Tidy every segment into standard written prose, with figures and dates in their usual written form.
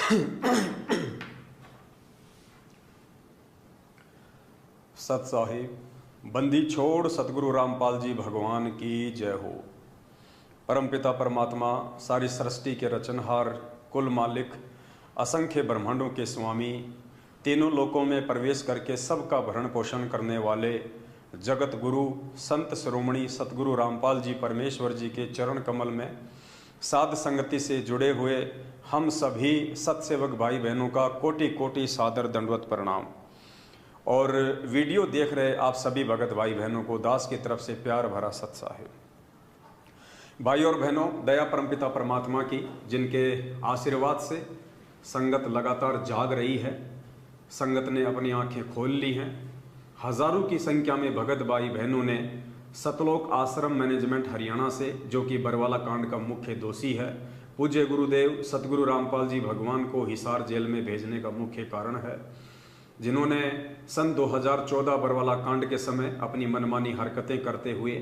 सत साहिब बंदी छोड़ सतगुरु रामपाल जी भगवान की जय हो। परमपिता परमात्मा सारी सृष्टि के रचनहार, कुल मालिक, असंख्य ब्रह्मांडों के स्वामी, तीनों लोकों में प्रवेश करके सबका भरण पोषण करने वाले जगत गुरु संत शिरोमणि सतगुरु रामपाल जी परमेश्वर जी के चरण कमल में साध संगति से जुड़े हुए हम सभी सत्सेवक भाई बहनों का कोटि कोटि सादर दंडवत प्रणाम। और वीडियो देख रहे आप सभी भगत भाई बहनों को दास की तरफ से प्यार भरा सत साहिब। भाई और बहनों, दया परमपिता परमात्मा की, जिनके आशीर्वाद से संगत लगातार जाग रही है, संगत ने अपनी आंखें खोल ली हैं। हजारों की संख्या में भगत भाई बहनों ने सतलोक आश्रम मैनेजमेंट हरियाणा से, जो कि बरवाला कांड का मुख्य दोषी है, पूज्य गुरुदेव सतगुरु रामपाल जी भगवान को हिसार जेल में भेजने का मुख्य कारण है, जिन्होंने सन 2014 बरवाला कांड के समय अपनी मनमानी हरकतें करते हुए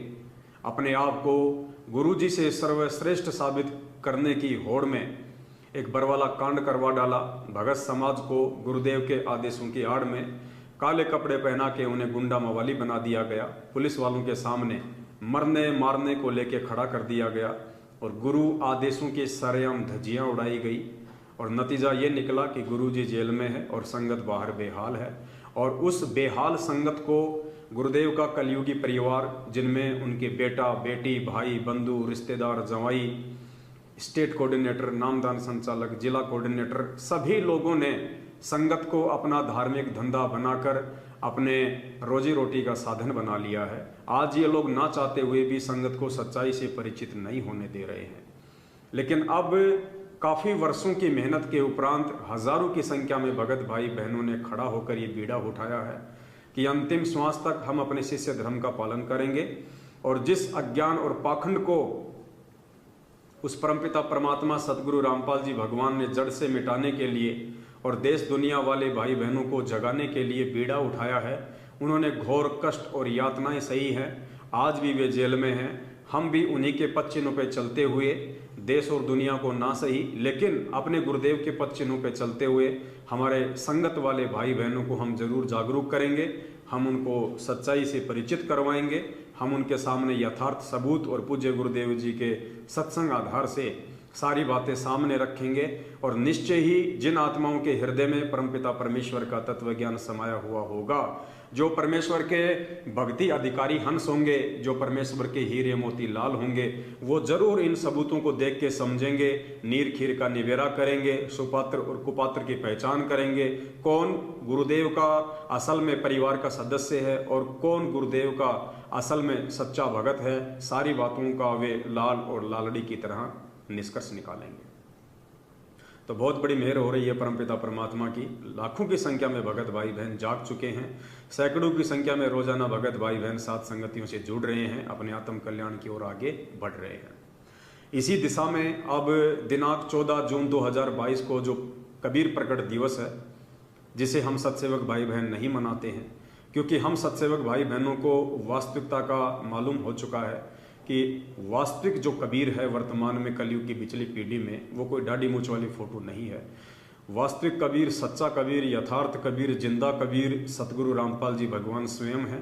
अपने आप को गुरुजी से सर्वश्रेष्ठ साबित करने की होड़ में एक बरवाला कांड करवा डाला। भगत समाज को गुरुदेव के आदेशों की आड़ में काले कपड़े पहना के उन्हें गुंडा मवाली बना दिया गया। पुलिस वालों के सामने मरने मारने को लेके खड़ा कर दिया गया और गुरु आदेशों की सरेआम धज्जियां उड़ाई गई। और नतीजा ये निकला कि गुरुजी जेल में है और संगत बाहर बेहाल है। और उस बेहाल संगत को गुरुदेव का कलयुगी परिवार, जिनमें उनके बेटा बेटी, भाई बंधु, रिश्तेदार, जवाई, स्टेट कोऑर्डिनेटर, नामदान संचालक, जिला कोऑर्डिनेटर, सभी लोगों ने संगत को अपना धार्मिक धंधा बनाकर अपने रोजी रोटी का साधन बना लिया है। आज ये लोग ना चाहते हुए भी संगत को सच्चाई से परिचित नहीं होने दे रहे हैं। लेकिन अब काफ़ी वर्षों की मेहनत के उपरांत हजारों की संख्या में भगत भाई बहनों ने खड़ा होकर ये बीड़ा उठाया है कि अंतिम श्वास तक हम अपने शिष्य धर्म का पालन करेंगे और जिस अज्ञान और पाखंड को उस परमपिता परमात्मा सतगुरु रामपाल जी भगवान ने जड़ से मिटाने के लिए और देश दुनिया वाले भाई बहनों को जगाने के लिए बीड़ा उठाया है, उन्होंने घोर कष्ट और यातनाएं सही हैं। आज भी वे जेल में हैं। हम भी उन्हीं के पद चिन्हों पर चलते हुए देश और दुनिया को ना सही, लेकिन अपने गुरुदेव के पद चिन्हों पर चलते हुए हमारे संगत वाले भाई बहनों को हम जरूर जागरूक करेंगे। हम उनको सच्चाई से परिचित करवाएंगे। हम उनके सामने यथार्थ सबूत और पूज्य गुरुदेव जी के सत्संग आधार से सारी बातें सामने रखेंगे और निश्चय ही जिन आत्माओं के हृदय में परमपिता परमेश्वर का तत्व ज्ञान समाया हुआ होगा, जो परमेश्वर के भक्ति अधिकारी हंस होंगे, जो परमेश्वर के हीरे मोती लाल होंगे, वो जरूर इन सबूतों को देख के समझेंगे, नीर खीर का निवेरा करेंगे, सुपात्र और कुपात्र की पहचान करेंगे, कौन गुरुदेव का असल में परिवार का सदस्य है और कौन गुरुदेव का असल में सच्चा भगत है। सारी बातों का वे लाल और लालड़ी की तरह निष्कर्ष निकालेंगे। तो बहुत बड़ी मेहर हो रही है परमपिता परमात्मा की। लाखों की संख्या में भगत भाई बहन जाग चुके हैं। सैकड़ों की संख्या में रोजाना भगत भाई बहन साथ संगतियों से जुड़ रहे हैं, अपने आत्म कल्याण की ओर आगे बढ़ रहे हैं। इसी दिशा में अब दिनांक 14 जून 2022 को जो कबीर प्रकट दिवस है, जिसे हम सत्सेवक भाई बहन नहीं मनाते हैं, क्योंकि हम सत्सेवक भाई बहनों को वास्तविकता का मालूम हो चुका है कि वास्तविक जो कबीर है वर्तमान में कलयुग की पिछली पीढ़ी में, वो कोई दाढ़ी मूंछ वाली फोटो नहीं है। वास्तविक कबीर, सच्चा कबीर, यथार्थ कबीर, जिंदा कबीर सतगुरु रामपाल जी भगवान स्वयं है।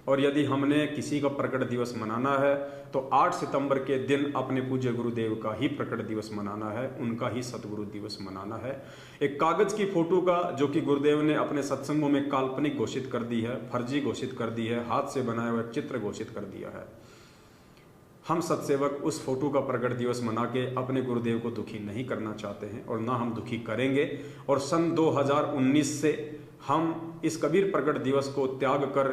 और यदि हमने किसी का प्रकट दिवस मनाना है तो 8 सितंबर के दिन अपने पूज्य गुरुदेव का ही प्रकट दिवस मनाना है, उनका ही सतगुरु दिवस मनाना है। एक कागज की फोटो का, जो कि गुरुदेव ने अपने सत्संगों में काल्पनिक घोषित कर दी है, फर्जी घोषित कर दी है, हाथ से बनाया हुआ चित्र घोषित कर दिया है। हम सत्सेवक उस फोटो का प्रकट दिवस मना के अपने गुरुदेव को दुखी नहीं करना चाहते हैं और ना हम दुखी करेंगे। और सन 2019 से हम इस कबीर प्रकट दिवस को त्याग कर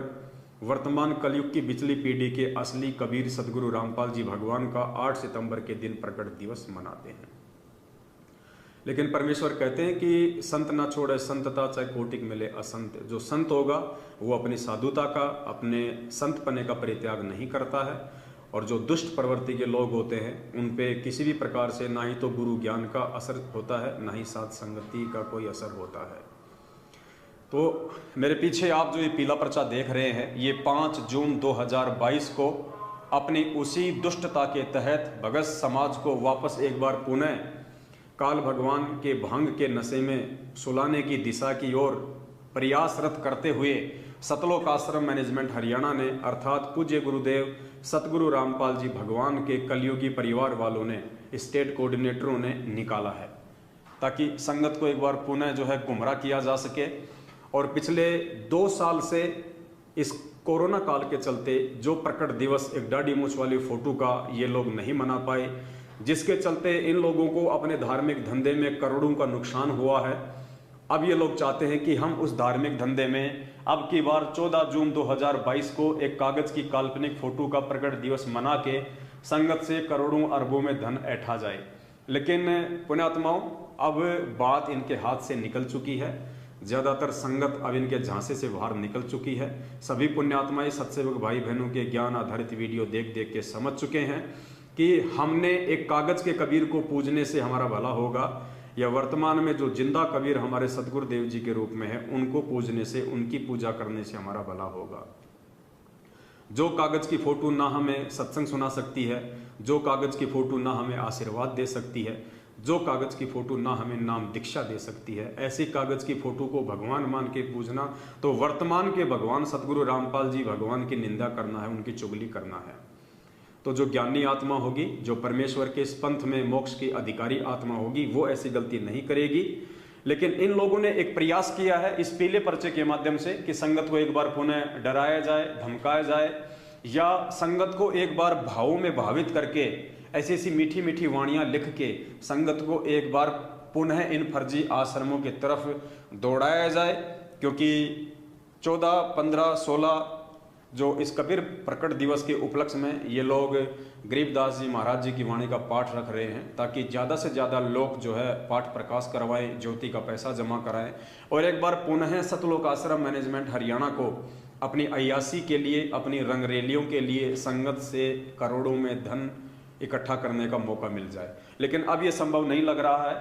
वर्तमान कलयुग की पिछली पीढ़ी के असली कबीर सतगुरु रामपाल जी भगवान का 8 सितंबर के दिन प्रकट दिवस मनाते हैं। लेकिन परमेश्वर कहते हैं कि संत ना छोड़े संतता, चाहे कोटिक मिले असंत। जो संत होगा वो अपनी साधुता का, अपने संत पने का परित्याग नहीं करता है। और जो दुष्ट प्रवृत्ति के लोग होते हैं उन पे किसी भी प्रकार से ना ही तो गुरु ज्ञान का असर होता है, ना ही साध संगति का कोई असर होता है। तो मेरे पीछे आप जो ये पीला पर्चा देख रहे हैं, ये 5 जून 2022 को अपनी उसी दुष्टता के तहत भगत समाज को वापस एक बार पुनः काल भगवान के भांग के नशे में सुलाने की दिशा की ओर प्रयासरत करते हुए सतलोक आश्रम मैनेजमेंट हरियाणा ने अर्थात पूज्य गुरुदेव सतगुरु रामपाल जी भगवान के कलयुगी परिवार वालों ने, स्टेट कोऑर्डिनेटरों ने निकाला है, ताकि संगत को एक बार पुनः जो है गुमराह किया जा सके। और पिछले 2 साल से इस कोरोना काल के चलते जो प्रकट दिवस एक दाढ़ी मूछ वाली फोटो का ये लोग नहीं मना पाए, जिसके चलते इन लोगों को अपने धार्मिक धंधे में करोड़ों का नुकसान हुआ है। अब ये लोग चाहते हैं कि हम उस धार्मिक धंधे में अब की बार 14 जून 2022 को एक कागज की काल्पनिक फोटो का प्रकट दिवस मना के संगत से करोड़ों अरबों में धन ऐठा जाए। लेकिन पुण्यात्माओं, अब बात इनके हाथ से निकल चुकी है। ज़्यादातर संगत अब इनके झांसे से बाहर निकल चुकी है। सभी पुण्यात्माएं सत्सेवक भाई बहनों के ज्ञान आधारित वीडियो देख देख के समझ चुके हैं कि हमने एक कागज के कबीर को पूजने से हमारा भला होगा, या वर्तमान में जो जिंदा कबीर हमारे सतगुरुदेव जी के रूप में है उनको पूजने से, उनकी पूजा करने से हमारा भला होगा। जो कागज की फोटो ना हमें सत्संग सुना सकती है, जो कागज की फोटो ना हमें आशीर्वाद दे सकती है, जो कागज की फोटो ना हमें नाम दीक्षा दे सकती है, ऐसी कागज की फोटो को भगवान मान के पूजना तो वर्तमान के भगवान सतगुरु रामपाल जी भगवान की निंदा करना है, उनकी चुगली करना है। तो जो ज्ञानी आत्मा होगी, जो परमेश्वर के इस पंथ में मोक्ष की अधिकारी आत्मा होगी, वो ऐसी गलती नहीं करेगी। लेकिन इन लोगों ने एक प्रयास किया है इस पीले पर्चे के माध्यम से कि संगत को एक बार पुनः डराया जाए, धमकाया जाए, या संगत को एक बार भावों में भावित करके ऐसी ऐसी मीठी मीठी वाणियां लिख के संगत को एक बार पुनः इन फर्जी आश्रमों की तरफ दौड़ाया जाए। क्योंकि 14, 15, 16 जो इस कबीर प्रकट दिवस के उपलक्ष्य में ये लोग गरीबदास जी महाराज जी की वाणी का पाठ रख रहे हैं, ताकि ज़्यादा से ज़्यादा लोग जो है पाठ प्रकाश करवाएं, ज्योति का पैसा जमा कराएं और एक बार पुनः सतलोक आश्रम मैनेजमेंट हरियाणा को अपनी अय्यासी के लिए, अपनी रंगरेलियों के लिए संगत से करोड़ों में धन इकट्ठा करने का मौका मिल जाए। लेकिन अब ये संभव नहीं लग रहा है।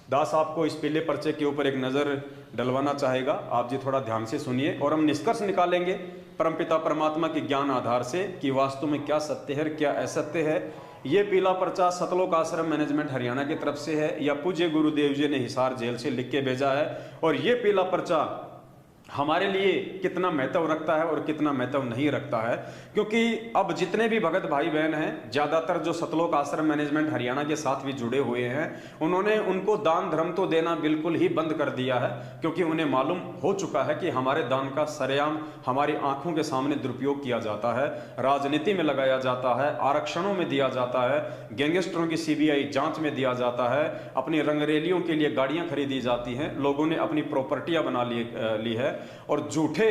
दास आपको इस पीले पर्चे के ऊपर एक नज़र डलवाना चाहेगा, आप जी थोड़ा ध्यान से सुनिए और हम निष्कर्ष निकालेंगे परमपिता परमात्मा के ज्ञान आधार से कि वास्तव में क्या सत्य है, क्या असत्य है। ये पीला पर्चा सतलोक आश्रम मैनेजमेंट हरियाणा की तरफ से है या पूज्य गुरुदेव जी ने हिसार जेल से लिख के भेजा है, और ये पीला पर्चा हमारे लिए कितना महत्व रखता है और कितना महत्व नहीं रखता है। क्योंकि अब जितने भी भगत भाई बहन हैं, ज़्यादातर जो सतलोक आश्रम मैनेजमेंट हरियाणा के साथ भी जुड़े हुए हैं, उन्होंने उनको दान धर्म तो देना बिल्कुल ही बंद कर दिया है। क्योंकि उन्हें मालूम हो चुका है कि हमारे दान का सरेआम हमारी आंखों के सामने दुरुपयोग किया जाता है, राजनीति में लगाया जाता है, आरक्षणों में दिया जाता है, गैंगस्टरों की CBI जांच में दिया जाता है, अपनी रंगरेलियों के लिए गाड़ियां खरीदी जाती हैं, लोगों ने अपनी प्रॉपर्टियां बना ली है, और झूठे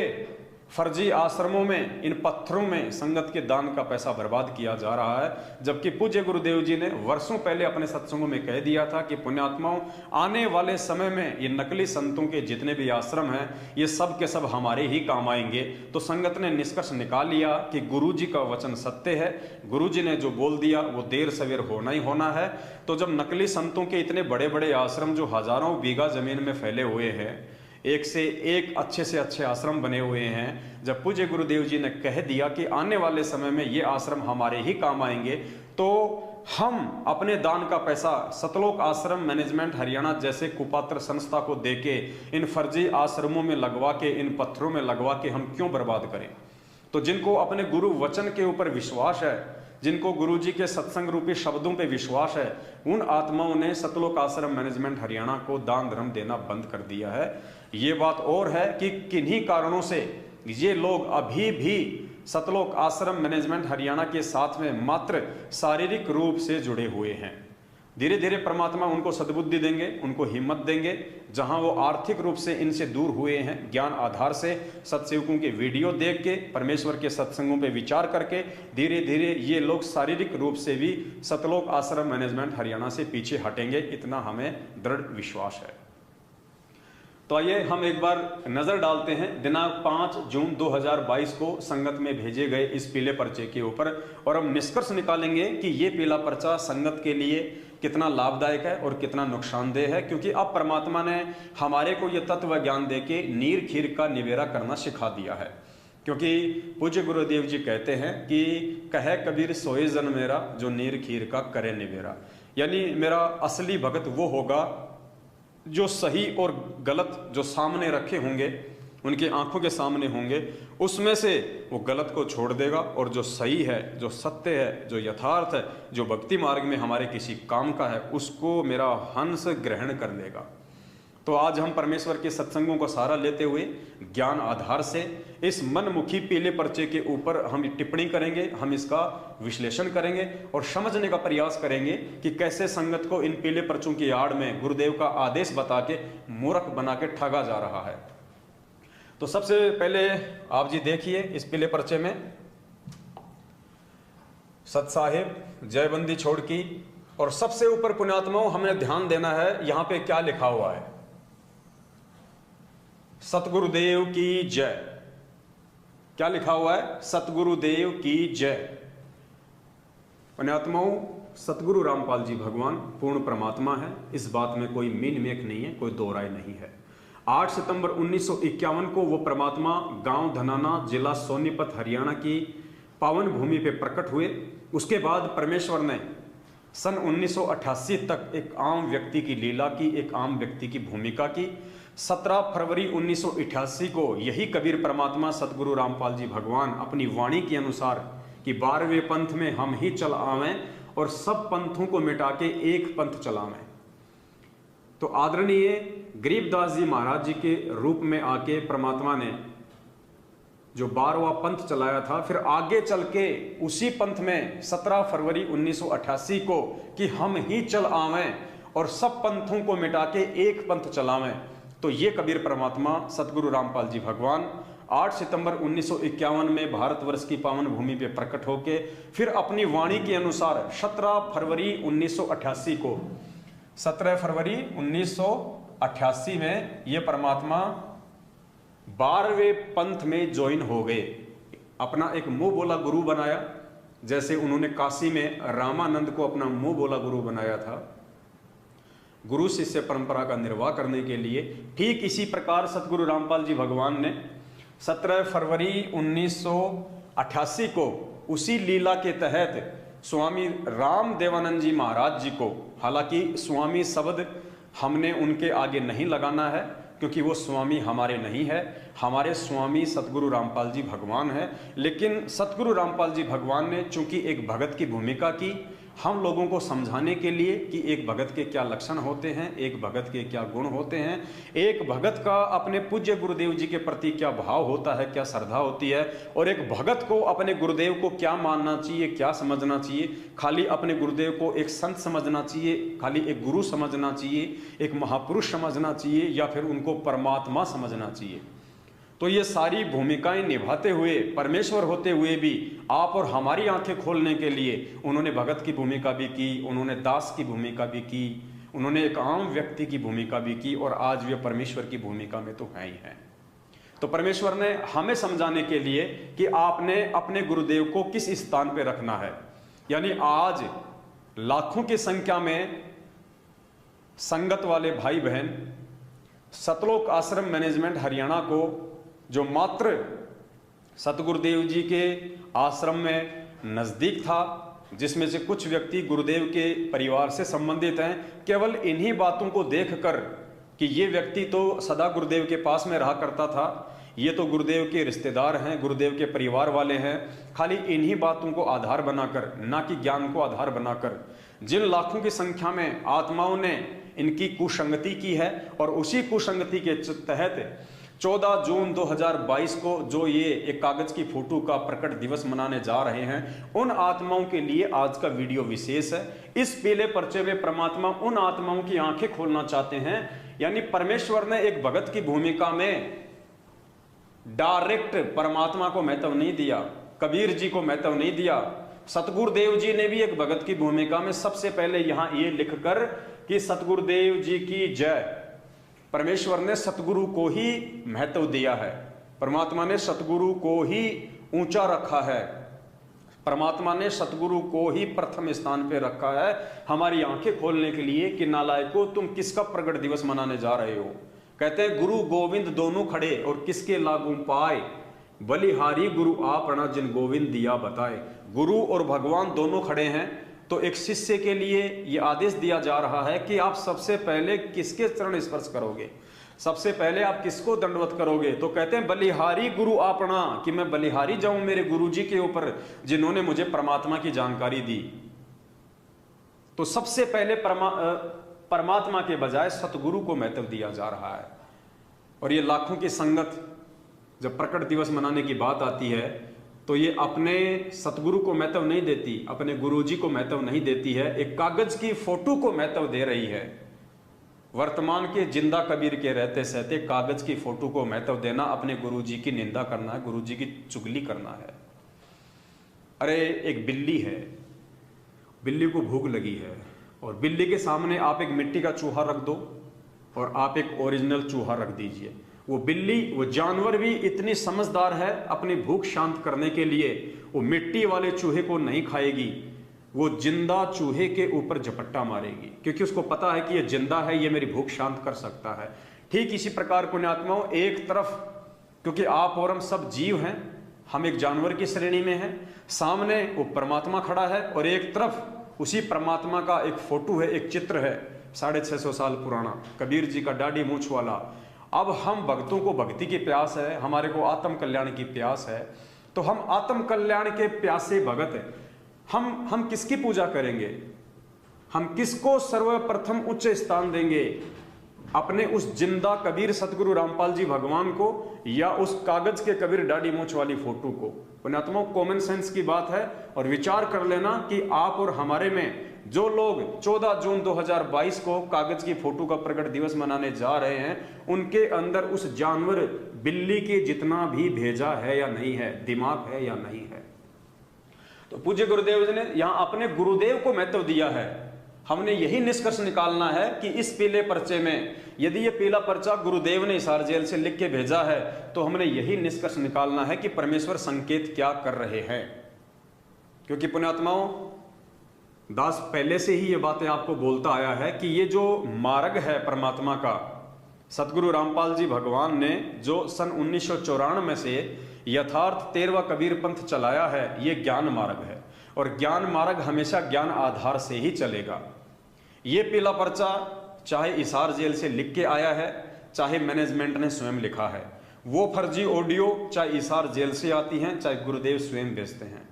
फर्जी आश्रमों में, इन पत्थरों में संगत के दान का पैसा बर्बाद किया जा रहा है। जबकि पूज्य गुरुदेव जी ने वर्षों पहले अपने सत्संगों में कह दिया था कि पुण्यात्माओं, आने वाले समय में ये नकली संतों के जितने भी आश्रम हैं, ये सब के सब हमारे ही काम आएंगे। तो संगत ने निष्कर्ष निकाल लिया कि गुरु जी का वचन सत्य है, गुरु जी ने जो बोल दिया वो देर सवेर होना ही होना है। तो जब नकली संतों के इतने बड़े बड़े आश्रम जो हजारों बीघा जमीन में फैले हुए हैं, एक से एक अच्छे से अच्छे आश्रम बने हुए हैं, जब पूज्य गुरुदेव जी ने कह दिया कि आने वाले समय में ये आश्रम हमारे ही काम आएंगे, तो हम अपने दान का पैसा सतलोक आश्रम मैनेजमेंट हरियाणा जैसे कुपात्र संस्था को देके इन फर्जी आश्रमों में लगवा के, इन पत्थरों में लगवा के हम क्यों बर्बाद करें। तो जिनको अपने गुरु वचन के ऊपर विश्वास है, जिनको गुरु जी के सत्संग रूपी शब्दों पे विश्वास है, उन आत्माओं ने सतलोक आश्रम मैनेजमेंट हरियाणा को दान धर्म देना बंद कर दिया है। ये बात और है कि किन्हीं कारणों से ये लोग अभी भी सतलोक आश्रम मैनेजमेंट हरियाणा के साथ में मात्र शारीरिक रूप से जुड़े हुए हैं। धीरे धीरे परमात्मा उनको सद्बुद्धि देंगे, उनको हिम्मत देंगे। जहां वो आर्थिक रूप से इनसे दूर हुए हैं, ज्ञान आधार से सत्संगों के वीडियो देख के, परमेश्वर के सत्संगों पे विचार करके धीरे धीरे ये लोग शारीरिक रूप से भी सतलोक आश्रम मैनेजमेंट हरियाणा से पीछे हटेंगे, इतना हमें दृढ़ विश्वास है। तो आइए हम एक बार नजर डालते हैं दिनांक 5 जून 2022 को संगत में भेजे गए इस पीले पर्चे के ऊपर, और हम निष्कर्ष निकालेंगे कि ये पीला पर्चा संगत के लिए कितना लाभदायक है और कितना नुकसानदेह है। क्योंकि अब परमात्मा ने हमारे को ये तत्व ज्ञान देके नीर खीर का निवेरा करना सिखा दिया है। क्योंकि पूज्य गुरुदेव जी कहते हैं कि कहे कबीर सोए जन मेरा, जो नीर खीर का करे निवेरा। यानी मेरा असली भगत वो होगा जो सही और गलत जो सामने रखे होंगे, उनकी आंखों के सामने होंगे, उसमें से वो गलत को छोड़ देगा और जो सही है, जो सत्य है, जो यथार्थ है, जो भक्ति मार्ग में हमारे किसी काम का है, उसको मेरा हंस ग्रहण कर लेगा। तो आज हम परमेश्वर के सत्संगों का सहारा लेते हुए ज्ञान आधार से इस मनमुखी पीले पर्चे के ऊपर हम टिप्पणी करेंगे, हम इसका विश्लेषण करेंगे और समझने का प्रयास करेंगे कि कैसे संगत को इन पीले पर्चों की आड़ में गुरुदेव का आदेश बता के मूर्ख बना के ठगा जा रहा है। तो सबसे पहले आप जी देखिए इस पीले पर्चे में सत साहिब, जयबंदी छोड़ की, और सबसे ऊपर पुण्यात्माओं हमें ध्यान देना है यहां पे क्या लिखा हुआ है, सतगुरुदेव की जय। क्या लिखा हुआ है? सतगुरुदेव की जय। पुण्यात्माओं, सतगुरु रामपाल जी भगवान पूर्ण परमात्मा है, इस बात में कोई मीन मेख नहीं है, कोई दो राय नहीं है। 8 सितंबर 1951 को वो परमात्मा गांव धनाना, जिला सोनीपत, हरियाणा की पावन भूमि पे प्रकट हुए। उसके बाद परमेश्वर ने सन 1988 तक एक आम व्यक्ति की लीला की, एक आम व्यक्ति की भूमिका की। 17 फरवरी 1988 को यही कबीर परमात्मा सतगुरु रामपाल जी भगवान अपनी वाणी के अनुसार कि 12वें पंथ में हम ही चल आवें और सब पंथों को मिटा के एक पंथ चलावें। तो आदरणीय गरीबदास जी महाराज जी के रूप में आके परमात्मा ने जो 12वां पंथ चलाया था, फिर आगे चल के उसी पंथ में 17 फरवरी 1988 को कि हम ही चल आवें और सब पंथों को मिटा के एक पंथ चलावें। तो ये कबीर परमात्मा सतगुरु रामपाल जी भगवान 8 सितंबर 1951 में भारतवर्ष की पावन भूमि पे प्रकट होके फिर अपनी वाणी के अनुसार 17 फरवरी 1988 को 17 फरवरी 1988 में ये परमात्मा 12वें पंथ में ज्वाइन हो गए। अपना एक मुंह बोला गुरु बनाया, जैसे उन्होंने काशी में रामानंद को अपना मुंह बोला गुरु बनाया था गुरु शिष्य परंपरा का निर्वाह करने के लिए, ठीक इसी प्रकार सतगुरु रामपाल जी भगवान ने 17 फरवरी 1988 को उसी लीला के तहत स्वामी राम देवानंद जी महाराज जी को, हालांकि स्वामी शब्द हमने उनके आगे नहीं लगाना है क्योंकि वो स्वामी हमारे नहीं है, हमारे स्वामी सतगुरु रामपाल जी भगवान है। लेकिन सतगुरु रामपाल जी भगवान ने चूंकि एक भगत की भूमिका की, हम लोगों को समझाने के लिए कि एक भगत के क्या लक्षण होते हैं, एक भगत के क्या गुण होते हैं, एक भगत का अपने पूज्य गुरुदेव जी के प्रति क्या भाव होता है, क्या श्रद्धा होती है, और एक भगत को अपने गुरुदेव को क्या मानना चाहिए, क्या समझना चाहिए। खाली अपने गुरुदेव को एक संत समझना चाहिए, खाली एक गुरु समझना चाहिए, एक महापुरुष समझना चाहिए, या फिर उनको परमात्मा समझना चाहिए। तो ये सारी भूमिकाएं निभाते हुए, परमेश्वर होते हुए भी आप और हमारी आंखें खोलने के लिए उन्होंने भगत की भूमिका भी की, उन्होंने दास की भूमिका भी की, उन्होंने एक आम व्यक्ति की भूमिका भी की, और आज वे परमेश्वर की भूमिका में तो हैं ही हैं। तो परमेश्वर ने हमें समझाने के लिए कि आपने अपने गुरुदेव को किस स्थान पर रखना है। यानी आज लाखों की संख्या में संगत वाले भाई बहन सतलोक आश्रम मैनेजमेंट हरियाणा को, जो मात्र सतगुरुदेव जी के आश्रम में नज़दीक था, जिसमें से कुछ व्यक्ति गुरुदेव के परिवार से संबंधित हैं, केवल इन्हीं बातों को देखकर कि ये व्यक्ति तो सदा गुरुदेव के पास में रहा करता था, ये तो गुरुदेव के रिश्तेदार हैं, गुरुदेव के परिवार वाले हैं, खाली इन्हीं बातों को आधार बनाकर, ना कि ज्ञान को आधार बनाकर जिन लाखों की संख्या में आत्माओं ने इनकी कुसंगति की है, और उसी कुसंगति के तहत 14 जून 2022 को जो ये एक कागज की फोटो का प्रकट दिवस मनाने जा रहे हैं, उन आत्माओं के लिए आज का वीडियो विशेष है। इस पीले पर्चे में परमात्मा उन आत्माओं की आंखें खोलना चाहते हैं। यानी परमेश्वर ने एक भगत की भूमिका में डायरेक्ट परमात्मा को महत्व नहीं दिया, कबीर जी को महत्व नहीं दिया। सतगुरुदेव जी ने भी एक भगत की भूमिका में सबसे पहले यहां ये लिखकर कि सतगुरुदेव जी की जय, परमेश्वर ने सतगुरु को ही महत्व दिया है, परमात्मा ने सतगुरु को ही ऊंचा रखा है, परमात्मा ने सतगुरु को ही प्रथम स्थान पे रखा है हमारी आंखें खोलने के लिए कि नालायकों तुम किसका प्रगट दिवस मनाने जा रहे हो। कहते हैं गुरु गोविंद दोनों खड़े और किसके लागू पाए, बलिहारी गुरु आप अणा जिन गोविंद दिया बताए। गुरु और भगवान दोनों खड़े हैं तो एक शिष्य के लिए यह आदेश दिया जा रहा है कि आप सबसे पहले किसके चरण स्पर्श करोगे, सबसे पहले आप किसको दंडवत करोगे। तो कहते हैं बलिहारी गुरु आपना, कि मैं बलिहारी जाऊं मेरे गुरु जी के ऊपर जिन्होंने मुझे परमात्मा की जानकारी दी। तो सबसे पहले परमात्मा के बजाय सतगुरु को महत्व दिया जा रहा है। और ये लाखों की संगत जब प्रकट दिवस मनाने की बात आती है तो ये अपने सतगुरु को महत्व नहीं देती, अपने गुरुजी को महत्व नहीं देती है, एक कागज की फोटो को महत्व दे रही है। वर्तमान के जिंदा कबीर के रहते सहते कागज की फोटो को महत्व देना अपने गुरुजी की निंदा करना है, गुरुजी की चुगली करना है। अरे एक बिल्ली है, बिल्ली को भूख लगी है और बिल्ली के सामने आप एक मिट्टी का चूहा रख दो और आप एक ओरिजिनल चूहा रख दीजिए। वो बिल्ली, वो जानवर भी इतनी समझदार है, अपनी भूख शांत करने के लिए वो मिट्टी वाले चूहे को नहीं खाएगी, वो जिंदा चूहे के ऊपर झपट्टा मारेगी, क्योंकि उसको पता है कि ये जिंदा है, ये मेरी भूख शांत कर सकता है। ठीक इसी प्रकार पुण्यात्माओं, एक तरफ क्योंकि आप और हम सब जीव हैं, हम एक जानवर की श्रेणी में हैं, सामने वो परमात्मा खड़ा है और एक तरफ उसी परमात्मा का एक फोटो है, एक चित्र है 650 साल पुराना, कबीर जी का दाढ़ी मूंछ वाला। अब हम भक्तों को भक्ति की प्यास है, हमारे को आत्म कल्याण की प्यास है, तो हम आत्म कल्याण के प्यासे भगत हैं। हम किसकी पूजा करेंगे, हम किसको सर्वप्रथम उच्च स्थान देंगे, अपने उस जिंदा कबीर सतगुरु रामपाल जी भगवान को या उस कागज के कबीर दाढ़ी मूंछ वाली फोटो को। पुण्यात्माओं, कॉमन सेंस की बात है और विचार कर लेना कि आप और हमारे में जो लोग 14 जून 2022 को कागज की फोटो का प्रकट दिवस मनाने जा रहे हैं, उनके अंदर उस जानवर बिल्ली के जितना भी भेजा है या नहीं है, दिमाग है या नहीं है। तो पूज्य गुरुदेव जी ने यहां अपने गुरुदेव को महत्व दिया है। हमने यही निष्कर्ष निकालना है कि इस पीले पर्चे में, यदि ये पीला पर्चा गुरुदेव ने हिसार जेल से लिख के भेजा है, तो हमने यही निष्कर्ष निकालना है कि परमेश्वर संकेत क्या कर रहे हैं। क्योंकि पुण्यात्माओं, दास पहले से ही ये बातें आपको बोलता आया है कि ये जो मार्ग है परमात्मा का, सतगुरु रामपाल जी भगवान ने जो सन 1994 से यथार्थ 13वां कबीर पंथ चलाया है, ये ज्ञान मार्ग है और ज्ञान मार्ग हमेशा ज्ञान आधार से ही चलेगा। ये पीला पर्चा चाहे हिसार जेल से लिख के आया है, चाहे मैनेजमेंट ने स्वयं लिखा है, वो फर्जी ऑडियो चाहे हिसार जेल से आती हैं, चाहे गुरुदेव स्वयं भेजते हैं,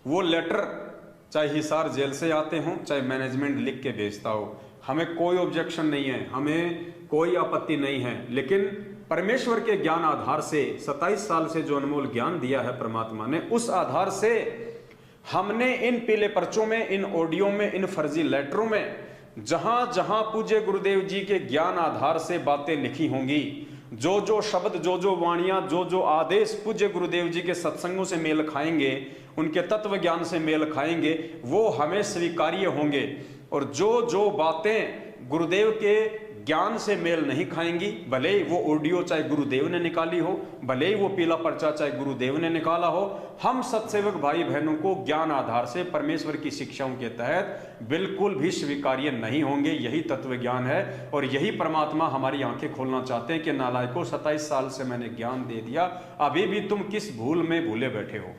वो लेटर चाहे हिसार जेल से आते हों, चाहे मैनेजमेंट लिख के भेजता हो, हमें कोई ऑब्जेक्शन नहीं है, हमें कोई आपत्ति नहीं है। लेकिन परमेश्वर के ज्ञान आधार से 27 साल से जो अनमोल ज्ञान दिया है परमात्मा ने, उस आधार से हमने इन पीले पर्चों में, इन ऑडियो में, इन फर्जी लेटरों में जहां जहां पूज्य गुरुदेव जी के ज्ञान आधार से बातें लिखी होंगी, जो जो शब्द, जो जो वाणियां, जो जो आदेश पूज्य गुरुदेव जी के सत्संगों से मेल खाएंगे, उनके तत्व ज्ञान से मेल खाएंगे, वो हमें स्वीकार्य होंगे। और जो जो बातें गुरुदेव के ज्ञान से मेल नहीं खाएंगी, भले ही वो ऑडियो चाहे गुरुदेव ने निकाली हो, भले ही वो पीला पर्चा चाहे गुरुदेव ने निकाला हो, हम सत्सेवक भाई बहनों को ज्ञान आधार से परमेश्वर की शिक्षाओं के तहत बिल्कुल भी स्वीकार्य नहीं होंगे। यही तत्व ज्ञान है और यही परमात्मा हमारी आंखें खोलना चाहते हैं कि नालायकों, 27 साल से मैंने ज्ञान दे दिया, अभी भी तुम किस भूल में भूले बैठे हो।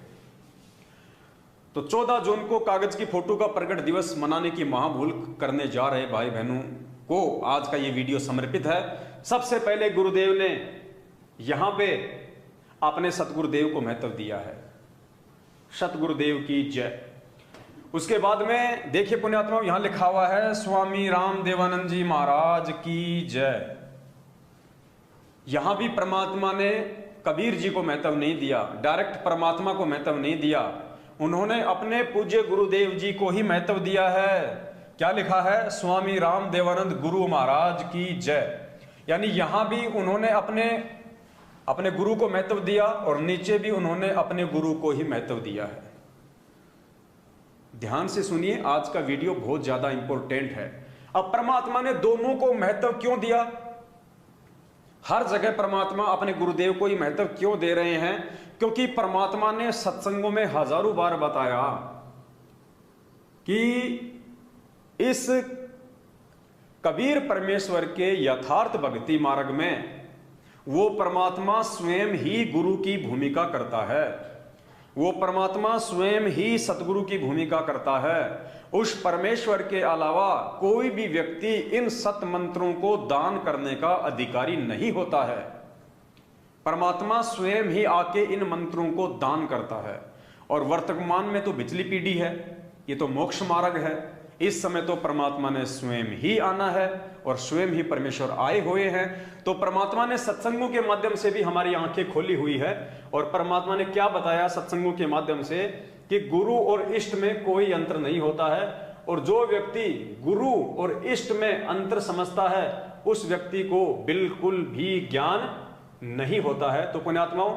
तो 14 जून को कागज की फोटो का प्रकट दिवस मनाने की महाभूल करने जा रहे भाई बहनों को आज का ये वीडियो समर्पित है। सबसे पहले गुरुदेव ने यहां पे अपने सतगुरुदेव को महत्व दिया है, सतगुरुदेव की जय। उसके बाद में देखिए पुण्यात्माओं, यहां लिखा हुआ है स्वामी राम देवानंद जी महाराज की जय। यहां भी परमात्मा ने कबीर जी को महत्व नहीं दिया, डायरेक्ट परमात्मा को महत्व नहीं दिया, उन्होंने अपने पूज्य गुरुदेव जी को ही महत्व दिया है। क्या लिखा है? स्वामी राम देवानंद गुरु महाराज की जय। यानी यहां भी उन्होंने अपने गुरु को महत्व दिया और नीचे भी उन्होंने अपने गुरु को ही महत्व दिया है। ध्यान से सुनिए, आज का वीडियो बहुत ज्यादा इंपॉर्टेंट है। अब परमात्मा ने दोनों को महत्व क्यों दिया? हर जगह परमात्मा अपने गुरुदेव को ही महत्व क्यों दे रहे हैं? क्योंकि परमात्मा ने सत्संगों में हजारों बार बताया कि इस कबीर परमेश्वर के यथार्थ भक्ति मार्ग में वो परमात्मा स्वयं ही गुरु की भूमिका करता है, वो परमात्मा स्वयं ही सतगुरु की भूमिका करता है। उस परमेश्वर के अलावा कोई भी व्यक्ति इन सत मंत्रों को दान करने का अधिकारी नहीं होता है। परमात्मा स्वयं ही आके इन मंत्रों को दान करता है। और वर्तमान में तो पिछली पीढ़ी है, ये तो मोक्ष मार्ग है। इस समय तो परमात्मा ने स्वयं ही आना है और स्वयं ही परमेश्वर आए हुए हैं। तो परमात्मा ने सत्संगों के माध्यम से भी हमारी आंखें खोली हुई है। और परमात्मा ने क्या बताया सत्संगों के माध्यम से कि गुरु और इष्ट में कोई अंतर नहीं होता है। और जो व्यक्ति गुरु और इष्ट में अंतर समझता है उस व्यक्ति को बिल्कुल भी ज्ञान नहीं होता है। तो पुण्यात्माओं,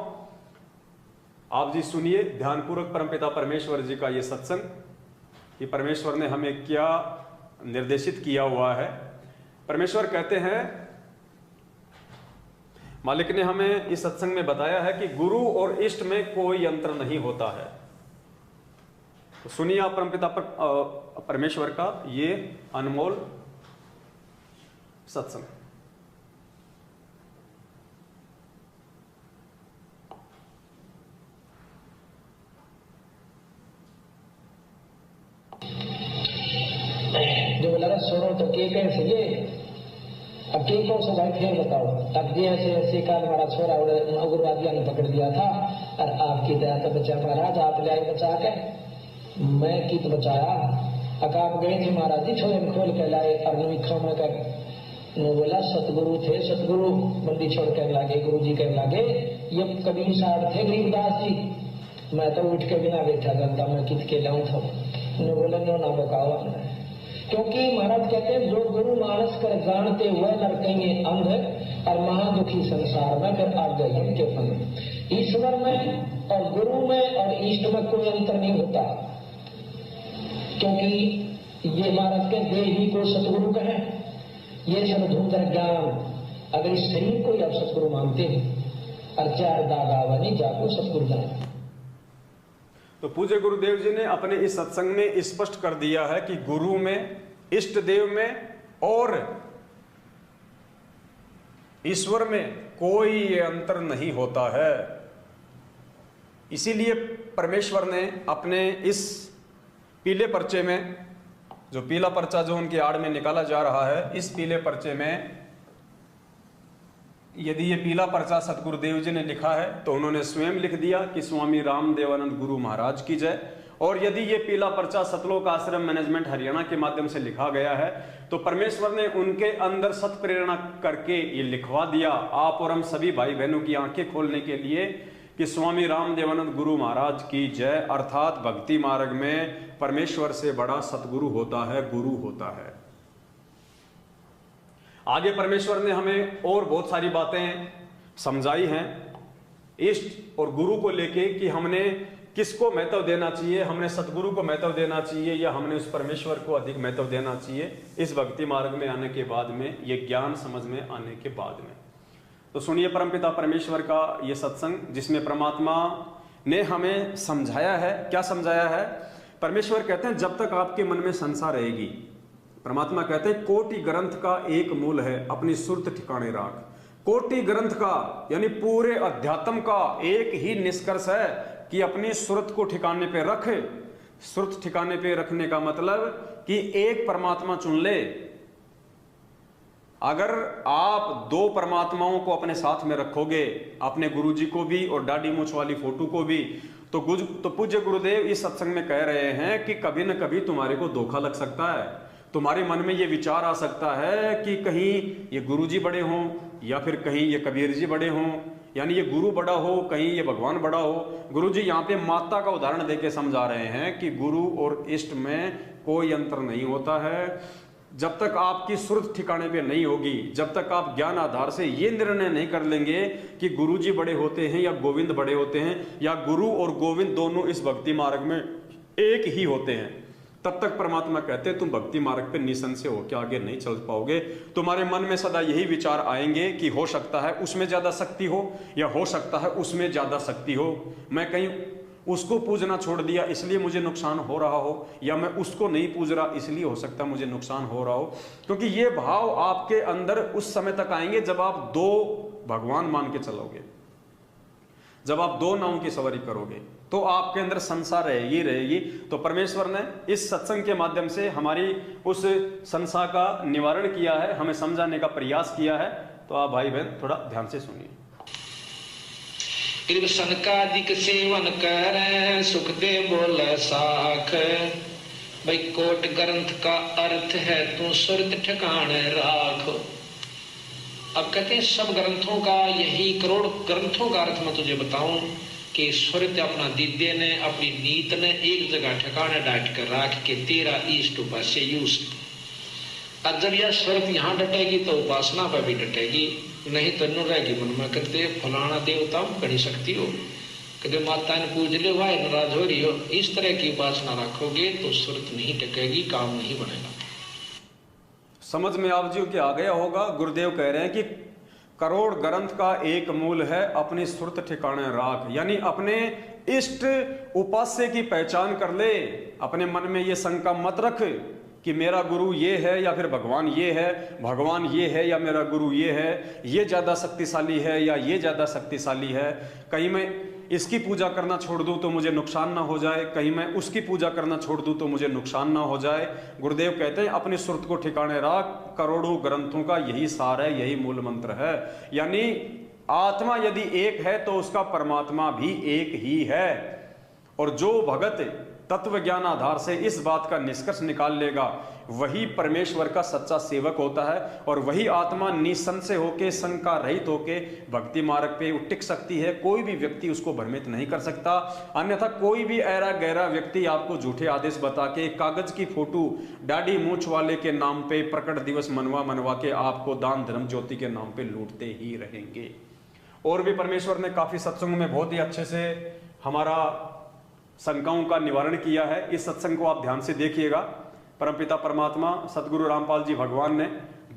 आप जी सुनिए ध्यानपूर्वक परमपिता परमेश्वर जी का ये सत्संग, कि परमेश्वर ने हमें क्या निर्देशित किया हुआ है। परमेश्वर कहते हैं, मालिक ने हमें इस सत्संग में बताया है कि गुरु और इष्ट में कोई अंतर नहीं होता है। तो सुनिए आप परमपिता परमेश्वर का ये अनमोल सत्संग। जो लगा सुनो तो के कैसे ये अब के कौन सा भाई फिर बताओ। अब जी ऐसे काल हमारा छोरा उग्रवादियों ने पकड़ लिया था और आपकी दया तो बचा महाराज, आप ले आए बचा के, मैं की तो बचाया। आप गए थे महाराज जी, छोरे में खोल के लाए और नवीखा में कर बोला सतगुरु थे, सतगुरु बंदी छोड़ कर लागे, गुरु जी कहने लागे ये कबीर साहब थे गरीबदास जी, मैं तो उठ के बिना बैठा करता, मैं कित के लाऊं था। बोला नो ना बकाओ, क्योंकि महाराज कहते हैं जो गुरु मानस कर जानते हुए नरकेंगे अंध और महादुखी संसार में फिर आ गए के फन। ईश्वर में और गुरु में और इष्ट में कोई अंतर नहीं होता, क्योंकि ये महाराज के देही को सतगुरु कहे, ये सर्वधूतर ज्ञान। अगर इस शरीर को आप सतगुरु मानते हैं और चार दागावनी जाको सतगुरु जान। तो पूज्य गुरुदेव जी ने अपने इस सत्संग में स्पष्ट कर दिया है कि गुरु में, इष्ट देव में और ईश्वर में कोई अंतर नहीं होता है। इसीलिए परमेश्वर ने अपने इस पीले पर्चे में, जो पीला पर्चा जो उनकी आड़ में निकाला जा रहा है, इस पीले पर्चे में यदि ये पीला पर्चा सतगुरुदेव जी ने लिखा है तो उन्होंने स्वयं लिख दिया कि स्वामी रामदेवानंद गुरु महाराज की जय। और यदि ये पीला पर्चा सतलोक आश्रम मैनेजमेंट हरियाणा के माध्यम से लिखा गया है तो परमेश्वर ने उनके अंदर सत प्रेरणा करके ये लिखवा दिया आप और हम सभी भाई बहनों की आंखें खोलने के लिए कि स्वामी रामदेवानंद गुरु महाराज की जय। अर्थात भक्ति मार्ग में परमेश्वर से बड़ा सतगुरु होता है, गुरु होता है। आगे परमेश्वर ने हमें और बहुत सारी बातें समझाई हैं इष्ट और गुरु को लेके कि हमने किसको महत्व देना चाहिए, हमने सतगुरु को महत्व देना चाहिए या हमने उस परमेश्वर को अधिक महत्व देना चाहिए इस भक्ति मार्ग में आने के बाद में, ये ज्ञान समझ में आने के बाद में। तो सुनिए परमपिता परमेश्वर का ये सत्संग जिसमें परमात्मा ने हमें समझाया है। क्या समझाया है? परमेश्वर कहते हैं जब तक आपके मन में संसार रहेगी, परमात्मा कहते हैं कोटि ग्रंथ का एक मूल है, अपनी सुरत ठिकाने राख। कोटि ग्रंथ का यानी पूरे अध्यात्म का एक ही निष्कर्ष है कि अपनी सुरत को ठिकाने पे रखे। सुरत ठिकाने पे रखने का मतलब कि एक परमात्मा चुन ले। अगर आप दो परमात्माओं को अपने साथ में रखोगे, अपने गुरुजी को भी और दाढ़ी मूंछ वाली फोटो को भी, तो पूज्य गुरुदेव इस सत्संग में कह रहे हैं कि कभी न कभी तुम्हारे को धोखा लग सकता है। तुम्हारे मन में ये विचार आ सकता है कि कहीं ये गुरुजी बड़े हों या फिर कहीं ये कबीर जी बड़े हों, यानी ये गुरु बड़ा हो, कहीं ये भगवान बड़ा हो। गुरुजी यहाँ पे माता का उदाहरण देके समझा रहे हैं कि गुरु और इष्ट में कोई अंतर नहीं होता है। जब तक आपकी सुरत ठिकाने पे नहीं होगी, जब तक आप ज्ञान आधार से ये निर्णय नहीं कर लेंगे कि गुरुजी बड़े होते हैं या गोविंद बड़े होते हैं या गुरु और गोविंद दोनों इस भक्ति मार्ग में एक ही होते हैं, तब तक परमात्मा कहते हैं तुम भक्ति मार्ग पे निसंशय होकर आगे नहीं चल पाओगे। तुम्हारे मन में सदा यही विचार आएंगे कि हो सकता है उसमें ज्यादा शक्ति हो या हो सकता है उसमें ज्यादा शक्ति हो, मैं कहीं उसको पूजना छोड़ दिया इसलिए मुझे नुकसान हो रहा हो, या मैं उसको नहीं पूज रहा इसलिए हो सकता है मुझे नुकसान हो रहा हो। क्योंकि ये भाव आपके अंदर उस समय तक आएंगे जब आप दो भगवान मान के चलोगे। जब आप दो नावों की सवारी करोगे तो आपके अंदर संसार रहेगी रहेगी। तो परमेश्वर ने इस सत्संग के माध्यम से हमारी उस संसार का निवारण किया है, हमें समझाने का प्रयास किया है। तो आप भाई बहन थोड़ा ध्यान से सुनिए। कृष्ण का अधिक सेवन कर सुख दे बोले साख, भाई कोट ग्रंथ का अर्थ है तू सुरत ठिकाने राख। अब कहते हैं सब ग्रंथों का यही, करोड़ ग्रंथों का अर्थ मैं तुझे बताऊं कि सुरत अपना दिद्य ने अपनी नीत ने एक जगह ठिकाने डाट कर राख के तेरा इष्ट उपास्य यूज। अब जब यह सुरत यहाँ डटेगी तो उपासना पर भी डटेगी, नहीं तो न रहेगी मन में। कहते फलाना देवता कड़ी शक्ति हो, कहते माता ने पूज ले हुआ नाराज हो रही हो, इस तरह की उपासना रखोगे तो सुरत नहीं टकेगी, काम नहीं बनेगा। समझ में आप जी के आ गया होगा। गुरुदेव कह रहे हैं कि करोड़ ग्रंथ का एक मूल है अपनी सुरत ठिकाने राख, यानी अपने इष्ट उपास्य की पहचान कर ले। अपने मन में ये शंका मत रख कि मेरा गुरु ये है या फिर भगवान ये है, भगवान ये है या मेरा गुरु ये है, ये ज्यादा शक्तिशाली है या ये ज्यादा शक्तिशाली है। कहीं मैं इसकी पूजा करना छोड़ दूं तो मुझे नुकसान ना हो जाए, कहीं मैं उसकी पूजा करना छोड़ दूं तो मुझे नुकसान ना हो जाए। गुरुदेव कहते हैं अपनी सुरत को ठिकाने रख, करोड़ों ग्रंथों का यही सार है, यही मूल मंत्र है। यानी आत्मा यदि एक है तो उसका परमात्मा भी एक ही है। और जो भगत तत्व ज्ञान आधार से इस बात का निष्कर्ष निकाल लेगा वही परमेश्वर का सच्चा सेवक होता है, और वही आत्मा निसंशय होके, शंका रहित होके भक्ति मार्ग पे टिक सकती है। कोई भी व्यक्ति उसको भ्रमित नहीं कर सकता। अन्यथा कोई भी ऐरा गहरा व्यक्ति आपको झूठे आदेश बता के, कागज की फोटो दाढ़ी मूछ वाले के नाम पे, प्रकट दिवस मनवा के आपको दान धर्म ज्योति के नाम पे लूटते ही रहेंगे। और भी परमेश्वर ने काफी सत्संग में बहुत ही अच्छे से हमारा शंकाओं का निवारण किया है। इस सत्संग को आप ध्यान से देखिएगा। परमपिता परमात्मा सदगुरु रामपाल जी भगवान ने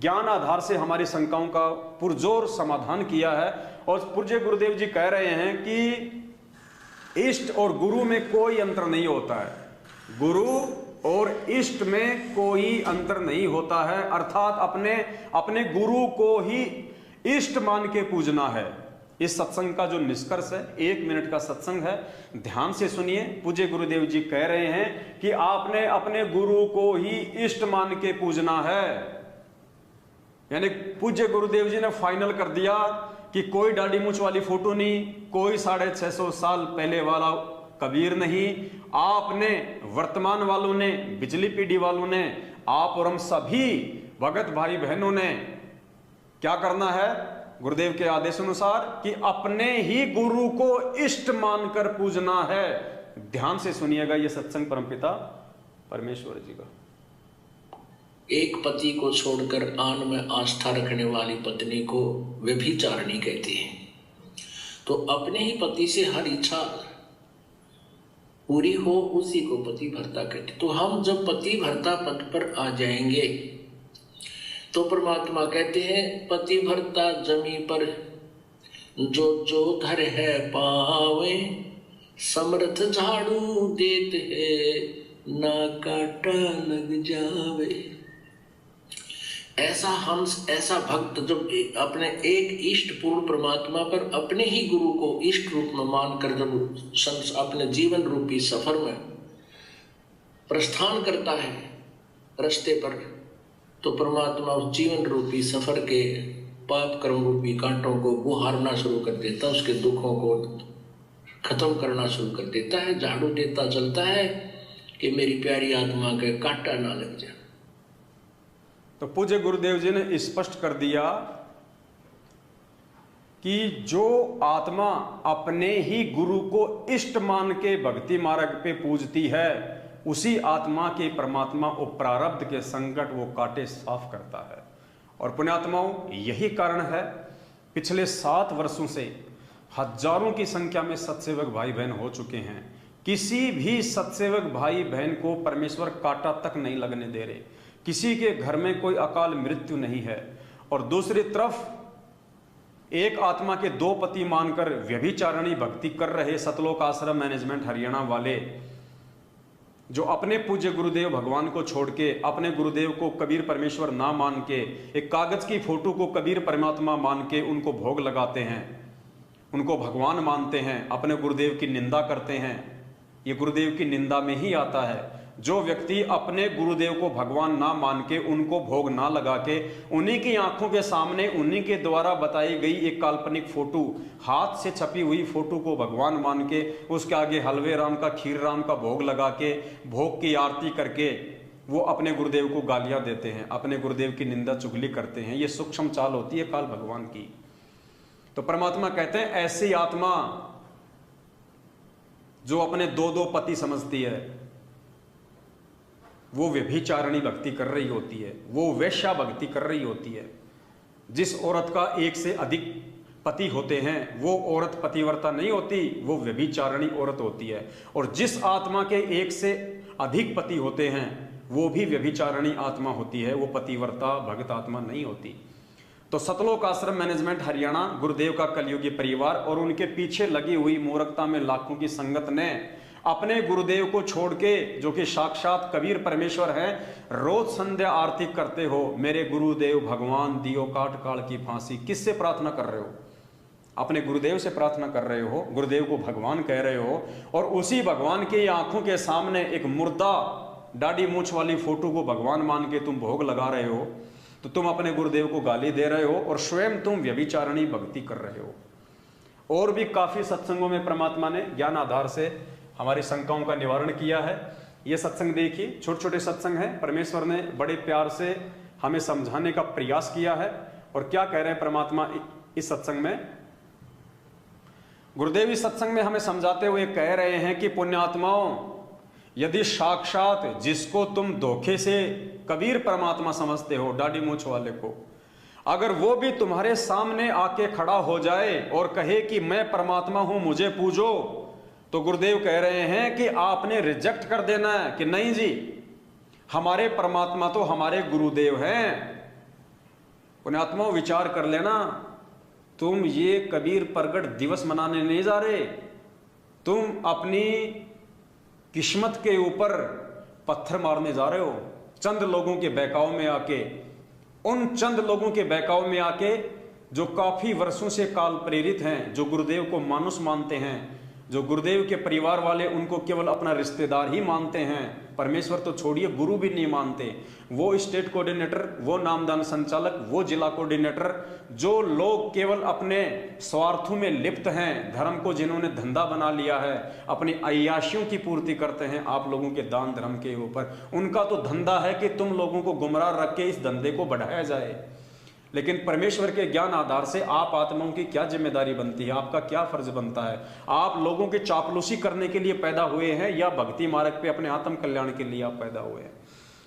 ज्ञान आधार से हमारी शंकाओं का पुरजोर समाधान किया है। और पूज्य गुरुदेव जी कह रहे हैं कि इष्ट और गुरु में कोई अंतर नहीं होता है। गुरु और इष्ट में कोई अंतर नहीं होता है, अर्थात अपने गुरु को ही इष्ट मान के पूजना है। इस सत्संग का जो निष्कर्ष है, 1 मिनट का सत्संग है, ध्यान से सुनिए। पूज्य गुरुदेव जी कह रहे हैं कि आपने अपने गुरु को ही इष्ट मान के पूजना है। यानी पूज्य गुरुदेव जी ने फाइनल कर दिया कि कोई दाढ़ी मूछ वाली फोटो नहीं, कोई 650 साल पहले वाला कबीर नहीं। आपने, वर्तमान वालों ने, बिजली पीढ़ी वालों ने, आप और हम सभी भगत भाई बहनों ने क्या करना है गुरुदेव के आदेश अनुसार कि अपने ही गुरु को इष्ट मानकर पूजना है। ध्यान से सुनिएगा ये सत्संग परमपिता परमेश्वर जी का। एक पति को छोड़कर आन में आस्था रखने वाली पत्नी को व्यभिचारिणी कहती है। तो अपने ही पति से हर इच्छा पूरी हो उसी को पति भर्ता कहते। तो हम जब पति भर्ता पद पर आ जाएंगे तो परमात्मा कहते हैं पति भर्ता जमी पर जो जो धर है पावे, समर्थ झाड़ू देते है ना काटा लग जावे। ऐसा भक्त जब अपने एक इष्ट पूर्ण परमात्मा पर अपने ही गुरु को इष्ट रूप में मानकर जब अपने जीवन रूपी सफर में प्रस्थान करता है रास्ते पर, तो परमात्मा उस जीवन रूपी सफर के पाप कर्म रूपी कांटों को गुहारना शुरू कर देता, उसके दुखों को खत्म करना शुरू कर देता है, झाड़ू देता चलता है कि मेरी प्यारी आत्मा के कांटा ना लग जाए। तो पूज्य गुरुदेव जी ने स्पष्ट कर दिया कि जो आत्मा अपने ही गुरु को इष्ट मान के भक्ति मार्ग पे पूजती है, उसी आत्मा के परमात्मा और प्रारब्ध के संकट वो काटे साफ करता है। और पुण्यात्माओं, यही कारण है पिछले 7 वर्षों से हजारों की संख्या में सत्सेवक भाई बहन हो चुके हैं। किसी भी सत्सेवक भाई बहन को परमेश्वर कांटा तक नहीं लगने दे रहे, किसी के घर में कोई अकाल मृत्यु नहीं है। और दूसरी तरफ एक आत्मा के 2 पति मानकर व्यभिचारिणी भक्ति कर रहे सतलोक आश्रम मैनेजमेंट हरियाणा वाले, जो अपने पूज्य गुरुदेव भगवान को छोड़ के, अपने गुरुदेव को कबीर परमेश्वर ना मान के, एक कागज की फोटो को कबीर परमात्मा मान के उनको भोग लगाते हैं, उनको भगवान मानते हैं, अपने गुरुदेव की निंदा करते हैं। ये गुरुदेव की निंदा में ही आता है। जो व्यक्ति अपने गुरुदेव को भगवान ना मान के, उनको भोग ना लगा के, उन्हीं की आंखों के सामने उन्हीं के द्वारा बताई गई एक काल्पनिक फोटो, हाथ से छपी हुई फोटो को भगवान मान के, उसके आगे हलवे राम का, खीर राम का भोग लगा के, भोग की आरती करके वो अपने गुरुदेव को गालियां देते हैं, अपने गुरुदेव की निंदा चुगली करते हैं। ये सूक्ष्म चाल होती है काल भगवान की। तो परमात्मा कहते हैं ऐसी आत्मा जो अपने दो दो पति समझती है, वो व्यभिचारिणी भक्ति कर रही होती है, वो वैश्या भक्ति कर रही होती है। जिस औरत का एक से अधिक पति होते हैं वो औरत पतिव्रता नहीं होती, वो व्यभिचारिणी औरत होती है। और जिस आत्मा के एक से अधिक पति होते हैं वो भी व्यभिचारिणी आत्मा होती है, वो पतिव्रता भक्त आत्मा नहीं होती। तो सतलोक आश्रम मैनेजमेंट हरियाणा, गुरुदेव का कलयुगी परिवार और उनके पीछे लगी हुई मूर्खता में लाखों की संगत ने अपने गुरुदेव को छोड़ के, जो कि साक्षात कबीर परमेश्वर हैं, रोज संध्या आरती करते हो, मेरे गुरुदेव भगवान दियो काट काल की फांसी। किससे प्रार्थना कर रहे हो? अपने गुरुदेव से प्रार्थना कर रहे हो, गुरुदेव को भगवान कह रहे हो, और उसी भगवान की आंखों के सामने एक मुर्दा दाढ़ी मूछ वाली फोटो को भगवान मान के तुम भोग लगा रहे हो। तो तुम अपने गुरुदेव को गाली दे रहे हो और स्वयं तुम व्यभिचारिणी भक्ति कर रहे हो। और भी काफी सत्संगों में परमात्मा ने ज्ञान आधार से हमारी शंकाओं का निवारण किया है। ये सत्संग देखिए, छोटे छोटे सत्संग हैं, परमेश्वर ने बड़े प्यार से हमें समझाने का प्रयास किया है। और क्या कह रहे हैं परमात्मा इस सत्संग में? गुरुदेव इस सत्संग में हमें समझाते हुए कह रहे हैं कि पुण्यात्माओं, यदि साक्षात जिसको तुम धोखे से कबीर परमात्मा समझते हो, दाढ़ी मूछ वाले को, अगर वो भी तुम्हारे सामने आके खड़ा हो जाए और कहे कि मैं परमात्मा हूं, मुझे पूजो, तो गुरुदेव कह रहे हैं कि आपने रिजेक्ट कर देना है कि नहीं जी, हमारे परमात्मा तो हमारे गुरुदेव हैं। पुण्यात्माओं विचार कर लेना, तुम ये कबीर प्रगट दिवस मनाने नहीं जा रहे, तुम अपनी किस्मत के ऊपर पत्थर मारने जा रहे हो। चंद लोगों के बहकाव में आके, उन चंद लोगों के बहकाव में आके जो काफी वर्षों से काल प्रेरित हैं, जो गुरुदेव को मानुष मानते हैं, जो गुरुदेव के परिवार वाले उनको केवल अपना रिश्तेदार ही मानते हैं, परमेश्वर तो छोड़िए गुरु भी नहीं मानते। वो स्टेट कोऑर्डिनेटर, वो नामदान संचालक, वो जिला कोऑर्डिनेटर, जो लोग केवल अपने स्वार्थों में लिप्त हैं, धर्म को जिन्होंने धंधा बना लिया है, अपनी अय्याशियों की पूर्ति करते हैं आप लोगों के दान धर्म के ऊपर, उनका तो धंधा है कि तुम लोगों को गुमराह रख के इस धंधे को बढ़ाया जाए। लेकिन परमेश्वर के ज्ञान आधार से आप आत्माओं की क्या जिम्मेदारी बनती है, आपका क्या फर्ज बनता है? आप लोगों की चापलूसी करने के लिए पैदा हुए हैं या भक्ति मार्ग पे अपने आत्म कल्याण के लिए आप पैदा हुए हैं?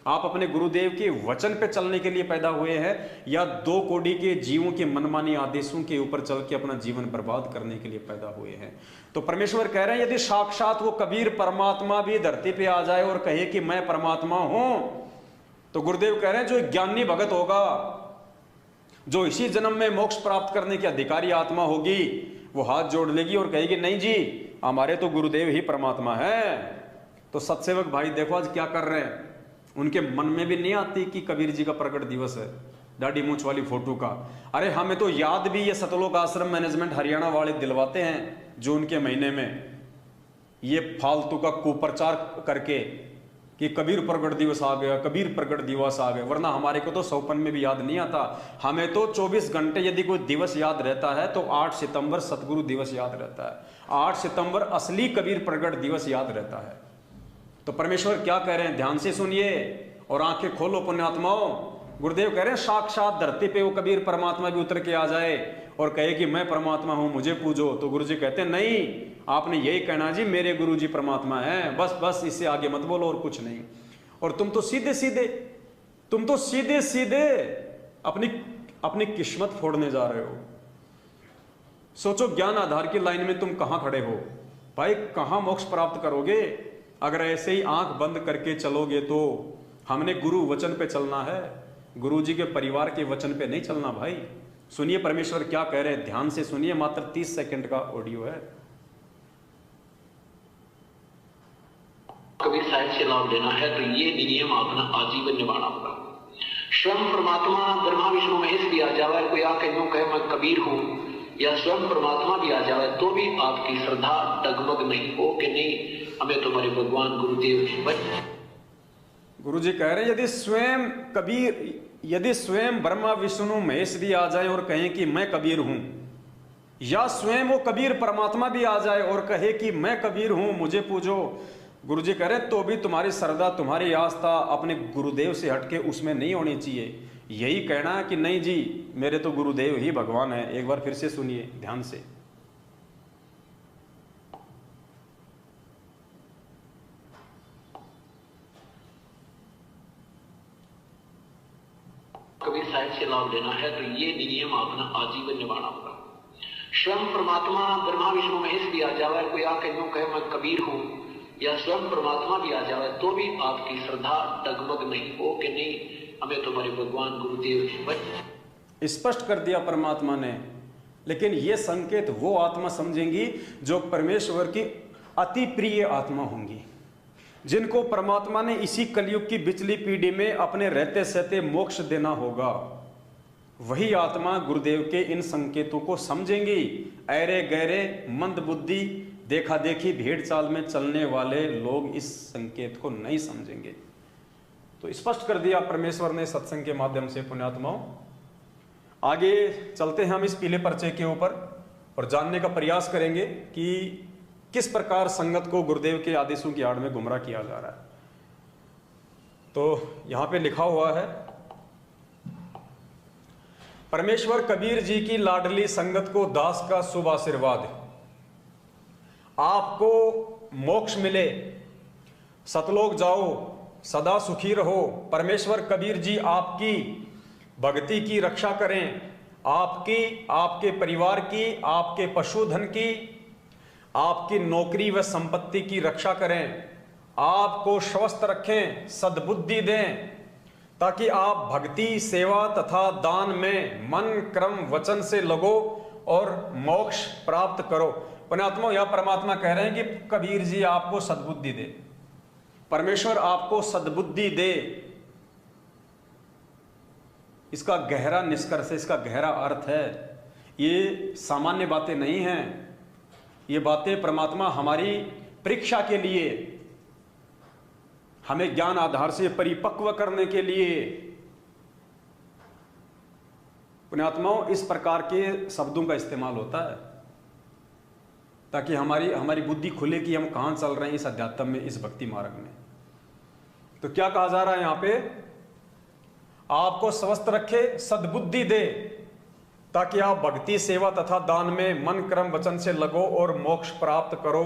आप अपने गुरुदेव के वचन पे चलने के लिए पैदा हुए हैं या दो कोड़ी के जीवों के मनमानी आदेशों के ऊपर चल के अपना जीवन बर्बाद करने के लिए पैदा हुए हैं? तो परमेश्वर कह रहे हैं यदि साक्षात वो कबीर परमात्मा भी धरती पे आ जाए और कहे कि मैं परमात्मा हूं, तो गुरुदेव कह रहे हैं जो ज्ञानी भगत होगा, जो इसी जन्म में मोक्ष प्राप्त करने की अधिकारी आत्मा होगी, वो हाथ जोड़ लेगी और कहेगी नहीं जी, हमारे तो गुरुदेव ही परमात्मा है। तो सत्सेवक भाई देखो आज क्या कर रहे हैं, उनके मन में भी नहीं आती कि कबीर जी का प्रकट दिवस है, दाढ़ी मूछ वाली फोटो का। अरे हमें तो याद भी ये सतलोक आश्रम मैनेजमेंट हरियाणा वाले दिलवाते हैं, जून के महीने में ये फालतू का कुप्रचार करके कि कबीर प्रगट दिवस आ गया, कबीर प्रगट दिवस आ गया, वरना हमारे को तो सौपन में भी याद नहीं आता। हमें तो 24 घंटे यदि कोई दिवस याद रहता है तो 8 सितंबर सतगुरु दिवस याद रहता है, 8 सितंबर असली कबीर प्रगट दिवस याद रहता है। तो परमेश्वर क्या कह रहे हैं, ध्यान से सुनिए और आंखें खोलो पुण्यात्माओं। गुरुदेव कह रहे हैं साक्षात धरती पे वो कबीर परमात्मा भी उतर के आ जाए और कहे कि मैं परमात्मा हूं, मुझे पूजो, तो गुरु जी कहते हैं नहीं, आपने यही कहना जी मेरे गुरु जी परमात्मा है, बस बस, इससे आगे मत बोलो और कुछ नहीं। और तुम तो सीधे सीधे अपनी किस्मत फोड़ने जा रहे हो। सोचो ज्ञान आधार की लाइन में तुम कहां खड़े हो भाई, कहां मोक्ष प्राप्त करोगे? अगर ऐसे ही आंख बंद करके चलोगे तो हमने गुरु वचन पे चलना है, गुरु जी के परिवार के वचन पे नहीं चलना भाई। सुनिए परमेश्वर क्या कह रहे हैं, ध्यान से सुनिए, मात्र 30 सेकंड का ऑडियो है। कबीर साहब से लाभ लेना है तो ये नियम अपना आजीवन निभाना होगा। स्वयं परमात्मा ब्रह्मा विष्णु महेश भी आ जाए, कोई आके यूं कहे मैं कबीर हूं, या स्वयं परमात्मा भी आ जाए तो भी आपकी श्रद्धा डगमग नहीं हो कि नहीं हमें तुम्हारे भगवान गुरुदेव। गुरु जी कह रहे हैं यदि स्वयं ब्रह्मा विष्णु महेश भी आ जाए और कहें कि मैं कबीर हूं, या स्वयं वो कबीर परमात्मा भी आ जाए और कहे कि मैं कबीर हूं, मुझे पूजो, गुरु जी कह रहे तो भी तुम्हारी श्रद्धा तुम्हारी आस्था अपने गुरुदेव से हटके उसमें नहीं होनी चाहिए। यही कहना है कि नहीं जी मेरे तो गुरुदेव ही भगवान है। एक बार फिर से सुनिए ध्यान से। कबीर साहिब से लाभ लेना है तो ये नियम अपना आजीवन निभाना होगा। स्वयं परमात्मा ब्रह्मा विष्णु महेश भी आ जाए, कोई आके यूं कहे मैं कबीर हूं, या स्वयं परमात्मा भी आ जाए तो भी आपकी श्रद्धा डगमग नहीं हो कि नहीं हमें तुम्हारे भगवान गुरुदेव। स्पष्ट कर दिया परमात्मा ने। लेकिन ये संकेत वो आत्मा समझेंगी जो परमेश्वर की अति प्रिय आत्मा होंगी, जिनको परमात्मा ने इसी कलयुग की बिचली पीढ़ी में अपने रहते सहते मोक्ष देना होगा। वही आत्मा गुरुदेव के इन संकेतों को समझेंगी। ऐरे गहरे मंद बुद्धि देखा देखी भेड़ चाल में चलने वाले लोग इस संकेत को नहीं समझेंगे। तो स्पष्ट कर दिया परमेश्वर ने सत्संग के माध्यम से पुण्यात्माओं। आगे चलते हैं हम इस पीले पर्चे के ऊपर और जानने का प्रयास करेंगे कि किस प्रकार संगत को गुरुदेव के आदेशों की आड़ में गुमराह किया जा रहा है। तो यहां पे लिखा हुआ है, परमेश्वर कबीर जी की लाडली संगत को दास का शुभ आशीर्वाद। आपको मोक्ष मिले, सतलोक जाओ, सदा सुखी रहो। परमेश्वर कबीर जी आपकी भक्ति की रक्षा करें, आपकी, आपके परिवार की, आपके पशुधन की, आपकी नौकरी व संपत्ति की रक्षा करें, आपको स्वस्थ रखें, सद्बुद्धि दें, ताकि आप भक्ति सेवा तथा दान में मन क्रम वचन से लगो और मोक्ष प्राप्त करो। पुण्यात्मा यह परमात्मा कह रहे हैं कि कबीर जी आपको सद्बुद्धि दे, परमेश्वर आपको सद्बुद्धि दे। इसका गहरा निष्कर्ष, इसका गहरा अर्थ है, ये सामान्य बातें नहीं हैं। ये बातें परमात्मा हमारी परीक्षा के लिए, हमें ज्ञान आधार से परिपक्व करने के लिए। पुण्यात्माओं इस प्रकार के शब्दों का इस्तेमाल होता है ताकि हमारी बुद्धि खुले कि हम कहां चल रहे हैं इस अध्यात्म में, इस भक्ति मार्ग में। तो क्या कहा जा रहा है यहां पे, आपको स्वस्थ रखे, सद्बुद्धि दे, ताकि आप भक्ति सेवा तथा दान में मन क्रम वचन से लगो और मोक्ष प्राप्त करो।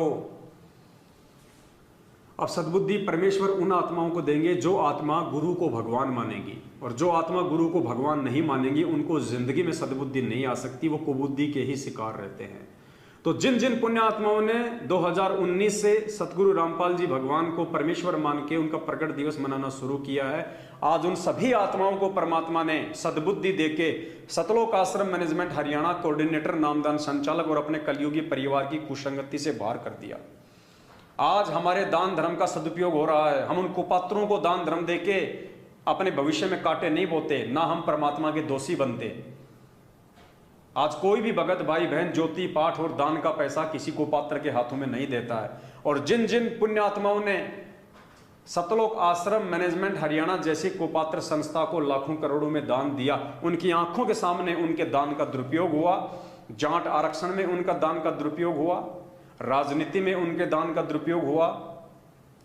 अब सद्बुद्धि परमेश्वर उन आत्माओं को देंगे जो आत्मा गुरु को भगवान मानेगी, और जो आत्मा गुरु को भगवान नहीं मानेगी उनको जिंदगी में सद्बुद्धि नहीं आ सकती, वो कुबुद्धि के ही शिकार रहते हैं। तो जिन जिन पुण्य आत्माओं ने 2019 से सतगुरु रामपाल जी भगवान को परमेश्वर मान के उनका प्रकट दिवस मनाना शुरू किया है, आज उन सभी आत्माओं को परमात्मा ने सद्बुद्धि देके सतलोक आश्रम मैनेजमेंट हरियाणा कोऑर्डिनेटर, नामदान संचालक और अपने कलयुगी परिवार की कुसंगति से बाहर कर दिया। आज हमारे दान धर्म का सदुपयोग हो रहा है। हम उन कुपात्रों को दान धर्म देके अपने भविष्य में कांटे नहीं बोते, ना हम परमात्मा के दोषी बनते। आज कोई भी भगत भाई बहन ज्योति पाठ और दान का पैसा किसी कुपात्र के हाथों में नहीं देता है। और जिन जिन पुण्यात्माओं ने सतलोक आश्रम मैनेजमेंट हरियाणा जैसी कुपात्र संस्था को लाखों करोड़ों में दान दिया, उनकी आंखों के सामने उनके दान का दुरुपयोग हुआ। जाट आरक्षण में उनका दान का दुरुपयोग हुआ, राजनीति में उनके दान का दुरुपयोग हुआ,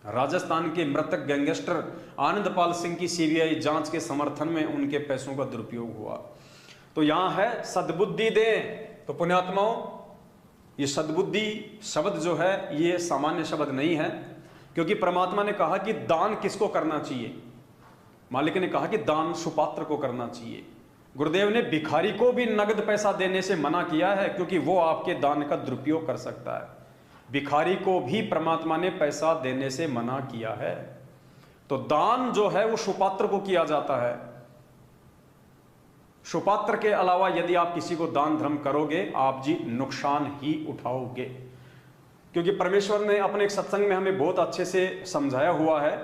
राजस्थान के मृतक गैंगस्टर आनंदपाल सिंह की सीबीआई जांच के समर्थन में उनके पैसों का दुरुपयोग हुआ। तो यहां है सद्बुद्धि दे। तो पुण्यात्माओं ये सद्बुद्धि शब्द जो है ये सामान्य शब्द नहीं है, क्योंकि परमात्मा ने कहा कि दान किसको करना चाहिए। मालिक ने कहा कि दान सुपात्र को करना चाहिए। गुरुदेव ने भिखारी को भी नगद पैसा देने से मना किया है, क्योंकि वो आपके दान का दुरुपयोग कर सकता है। भिखारी को भी परमात्मा ने पैसा देने से मना किया है। तो दान जो है वो सुपात्र को किया जाता है। सुपात्र के अलावा यदि आप किसी को दान धर्म करोगे, आप जी नुकसान ही उठाओगे। क्योंकि परमेश्वर ने अपने एक सत्संग में हमें बहुत अच्छे से समझाया हुआ है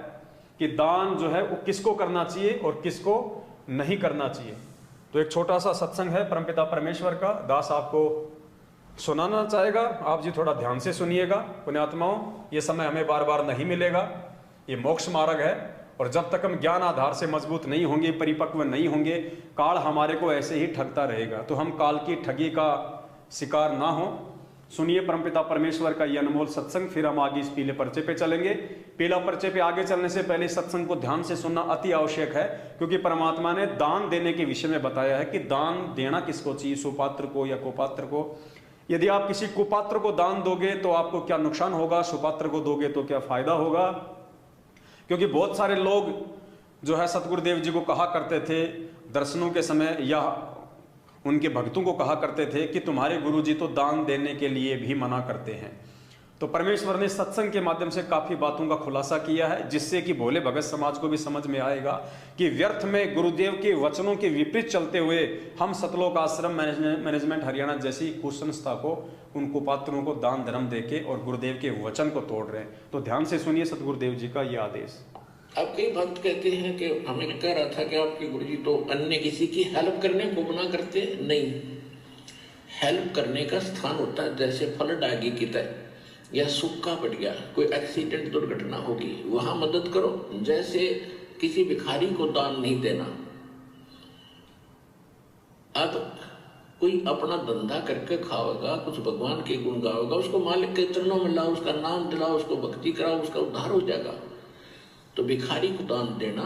कि दान जो है वो किसको करना चाहिए और किसको नहीं करना चाहिए। तो एक छोटा सा सत्संग है परमपिता परमेश्वर का, दास आपको सुनाना चाहेगा। आप जी थोड़ा ध्यान से सुनिएगा। पुण्यात्माओं, ये समय हमें बार बार नहीं मिलेगा, ये मोक्ष मार्ग है, और जब तक हम ज्ञान आधार से मजबूत नहीं होंगे, परिपक्व नहीं होंगे, काल हमारे को ऐसे ही ठगता रहेगा। तो हम काल की ठगी का शिकार ना हो। सुनिए परमपिता परमेश्वर का ये अनमोल सत्संग, फिर हम आगे इस पीले पर्चे पे चलेंगे। पीला पर्चे पे आगे चलने से पहले सत्संग को ध्यान से सुनना अति आवश्यक है, क्योंकि परमात्मा ने दान देने के विषय में बताया है कि दान देना किसको चाहिए, सुपात्र को या कुपात्र को। यदि आप किसी कुपात्र को दान दोगे तो आपको क्या नुकसान होगा, सुपात्र को दोगे तो क्या फायदा होगा। क्योंकि बहुत सारे लोग जो है सतगुरुदेव जी को कहा करते थे दर्शनों के समय, या उनके भक्तों को कहा करते थे कि तुम्हारे गुरुजी तो दान देने के लिए भी मना करते हैं। तो परमेश्वर ने सत्संग के माध्यम से काफी बातों का खुलासा किया है, जिससे कि भोले भगत समाज को भी समझ में आएगा कि व्यर्थ में गुरुदेव के वचनों के विपरीत चलते हुए हम सतलोक आश्रम मैनेजमेंट हरियाणा जैसी कुसंस्था को, उन कुपात्रों को दान धर्म देके और गुरुदेव के वचन को तोड़ रहे हैं। तो ध्यान से सुनिए सतगुरुदेव जी का ये आदेश। अब कई भक्त कहते हैं कि हमें कह रहा था कि आपके गुरुजी तो अन्य किसी की हेल्प करने को मना करते हैं। नहीं, हेल्प करने का स्थान होता है, जैसे फल डागी की तरह, या सूखा पड़ गया, कोई एक्सीडेंट दुर्घटना होगी, वहां मदद करो। जैसे किसी भिखारी को दान नहीं देना। अब कोई अपना धंधा करके खाओगा, कुछ भगवान के गुण गाओगा, उसको मालिक के चरणों में लाओ, उसका नाम दिलाओ, उसको भक्ति कराओ, उसका उद्धार हो जाएगा। तो भिखारी को दान देना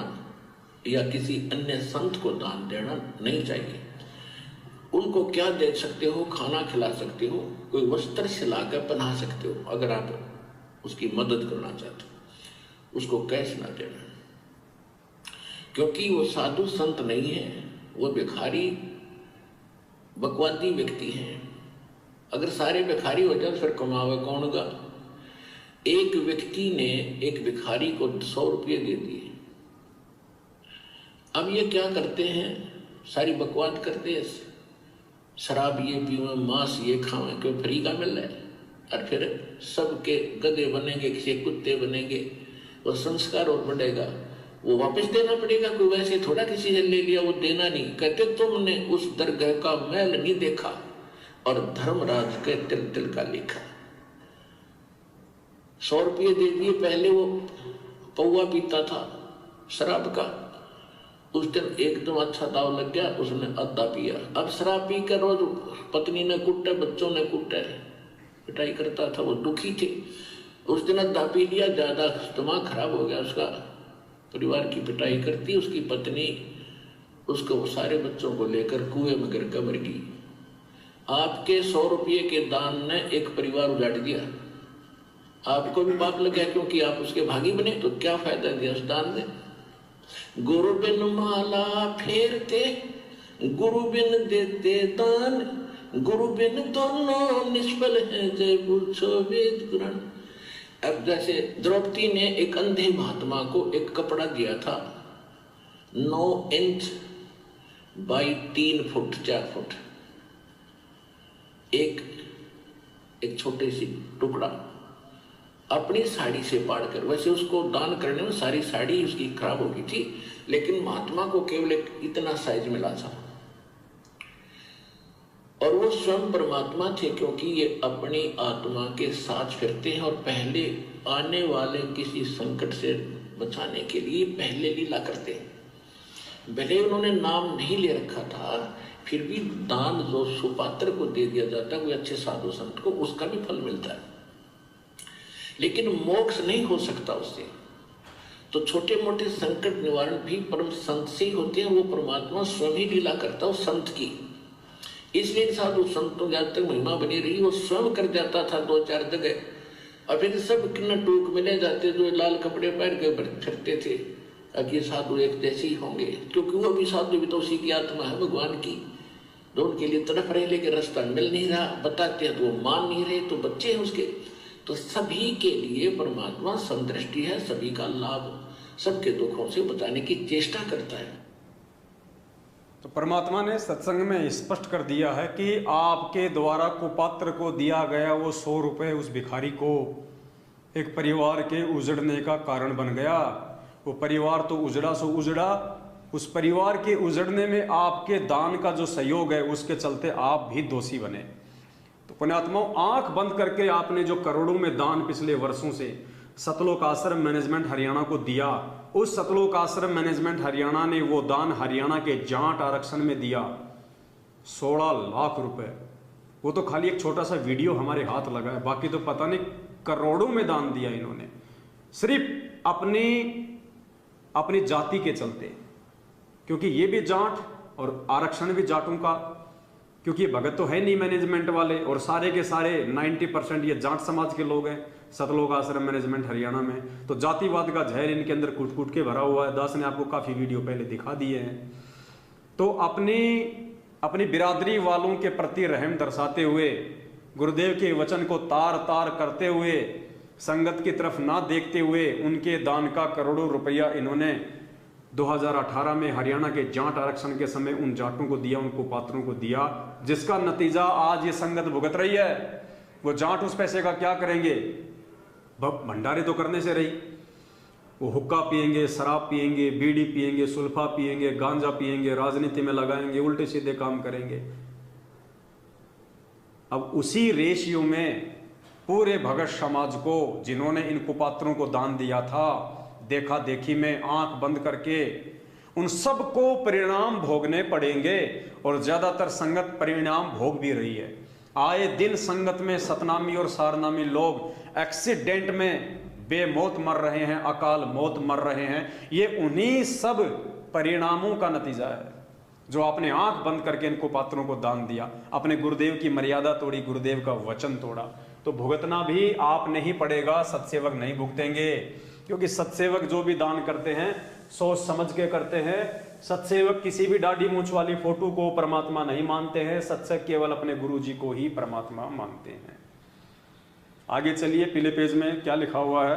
या किसी अन्य संत को दान देना नहीं चाहिए। उनको क्या दे सकते हो, खाना खिला सकते हो, कोई वस्त्र सिलाकर पहना सकते हो, अगर आप उसकी मदद करना चाहते हो। उसको कैश ना देना, क्योंकि वो साधु संत नहीं है, वो भिखारी बकवादी व्यक्ति हैं। अगर सारे भिखारी हो जाए फिर कमावे कौन गा। एक व्यक्ति ने एक भिखारी को 100 रुपये दे दिए। अब ये क्या करते हैं, सारी बकवाद करते हैं, शराब ये पीवे, मांस ये खावे, क्यों फ्री का मिल रहा है, और फिर सबके गधे बनेंगे, किसी कुत्ते बनेंगे, और संस्कार और बढ़ेगा। वो वापस देना पड़ेगा, कोई वैसे थोड़ा किसी ने ले लिया वो देना नहीं। कहते तुमने उस दरगाह का मैल नहीं देखा और धर्मराज के तिल तिल का लिखा। 100 रुपये दे दिए। पहले वो पौवा पीता था शराब का, उस दिन एकदम अच्छा दाव लग गया, उसने आधा पिया। अब शराब पी कर रोज पत्नी ने कुटे, बच्चों ने कुटे, पिटाई करता था, वो दुखी थे। उस दिन आधा पी लिया, ज्यादा दिमाग खराब हो गया उसका, परिवार की पिटाई करती, उसकी पत्नी उसको सारे बच्चों को लेकर कुएं में गिर कर मर गई। आपके 100 रुपये के दान ने एक परिवार उजाड़ दिया। आपको भी पाप लग गया, क्योंकि आप उसके भागी बने। तो क्या फायदा दिया उस दान ने। गुरु बिन माला फेरते, गुरु बिन देते दान, गुरु बिन दोनों निष्फल है, जय पूछो वेद पुराण। अब जैसे द्रौपदी ने एक अंधे महात्मा को एक कपड़ा दिया था 9 इंच बाई 3 फुट 4 फुट, एक छोटे सी टुकड़ा अपनी साड़ी से पाड़ कर। वैसे उसको दान करने में सारी साड़ी उसकी खराब हो गई थी, लेकिन महात्मा को केवल एक इतना साइज मिला था, और वो स्वयं परमात्मा थे, क्योंकि ये अपनी आत्मा के साथ फिरते हैं और पहले आने वाले किसी संकट से बचाने के लिए पहले लीला करते हैं। भले उन्होंने नाम नहीं ले रखा था, फिर भी दान जो सुपात्र को दे दिया जाता है, कोई अच्छे साधु संत को, उसका भी फल मिलता है, लेकिन मोक्ष नहीं हो सकता उससे। तो छोटे मोटे संकट निवारण भी परम संत से ही होते हैं, वो परमात्मा स्वयं ही लीला करता है उस संत की। इसलिए साधु संतों जब तक महिमा बनी रही, वो स्वयं कर जाता था 2-4 जगह, और फिर सब किन्ना टूक मिले जाते जो लाल कपड़े पहन के फिरते थे, अब ये साधु एक जैसे ही होंगे, क्योंकि वो भी साधु भी तो उसी की आत्मा है भगवान की, जो उनके लिए तड़प रहे, लेकिन रास्ता मिल नहीं रहा, बताते हैं तो वो मान नहीं रहे, तो बच्चे हैं उसके। तो सभी के लिए परमात्मा समदृष्टि है, सभी का लाभ, सबके दुखों से बचाने की चेष्टा करता है। तो परमात्मा ने सत्संग में स्पष्ट कर दिया है कि आपके द्वारा कुपात्र को दिया गया वो 100 रुपये उस भिखारी को एक परिवार के उजड़ने का कारण बन गया। वो परिवार तो उजड़ा सो उजड़ा, उस परिवार के उजड़ने में आपके दान का जो सहयोग है उसके चलते आप भी दोषी बने। तो पुण्यात्माओं, आंख बंद करके आपने जो करोड़ों में दान पिछले वर्षों से सतलोक आश्रम मैनेजमेंट हरियाणा को दिया, उस सतलोक आश्रम मैनेजमेंट हरियाणा ने वो दान हरियाणा के जाट आरक्षण में दिया 16 लाख रुपए। वो तो खाली एक छोटा सा वीडियो हमारे हाथ लगा है, बाकी तो पता नहीं करोड़ों में दान दिया इन्होंने, सिर्फ अपनी जाति के चलते। क्योंकि ये भी जाट और आरक्षण भी जाटों का, क्योंकि ये भगत तो है नहीं मैनेजमेंट वाले, और सारे के सारे 90% ये जाट समाज के लोग हैं सतलोक आश्रम मैनेजमेंट हरियाणा में। तो जातिवाद का जहर इनके अंदर कूट कूट के भरा हुआ है। दास ने आपको काफी वीडियो पहले दिखा दिए हैं। तो अपनी बिरादरी वालों के प्रति रहम दर्शाते हुए, गुरुदेव के वचन को तार तार करते हुए, संगत की तरफ ना देखते हुए, उनके दान का करोड़ों रुपया इन्होंने 2018 में हरियाणा के जाट आरक्षण के समय उन जाटों को दिया, उनको पात्रों को दिया, जिसका नतीजा आज ये संगत भुगत रही है। वो जाट उस पैसे का क्या करेंगे? भंडारे तो करने से रही, वो हुक्का पिएंगे, शराब पिएंगे, बीड़ी पिएंगे, सुल्फा पिएंगे, गांजा पिएंगे, राजनीति में लगाएंगे, उल्टे सीधे काम करेंगे। अब उसी रेशियो में पूरे भगत समाज को, जिन्होंने इन कुपात्रों को दान दिया था, देखा देखी में आंख बंद करके उन सबको परिणाम भोगने पड़ेंगे। और ज्यादातर संगत परिणाम भोग भी रही है। आए दिन संगत में सतनामी और सारनामी लोग एक्सीडेंट में बेमौत मर रहे हैं, अकाल मौत मर रहे हैं। ये उन्हीं सब परिणामों का नतीजा है जो आपने आंख बंद करके इनको पात्रों को दान दिया, अपने गुरुदेव की मर्यादा तोड़ी, गुरुदेव का वचन तोड़ा। तो भुगतना भी आपने ही पड़ेगा, सत्सेवक नहीं भुगतेंगे। क्योंकि सत्सेवक जो भी दान करते हैं सोच समझ के करते हैं। सत्सेवक किसी भी दाढ़ी मूंछ वाली फोटो को परमात्मा नहीं मानते हैं। सत्संग केवल अपने गुरु जी को ही परमात्मा मानते हैं। आगे चलिए, पीले पेज में क्या लिखा हुआ है।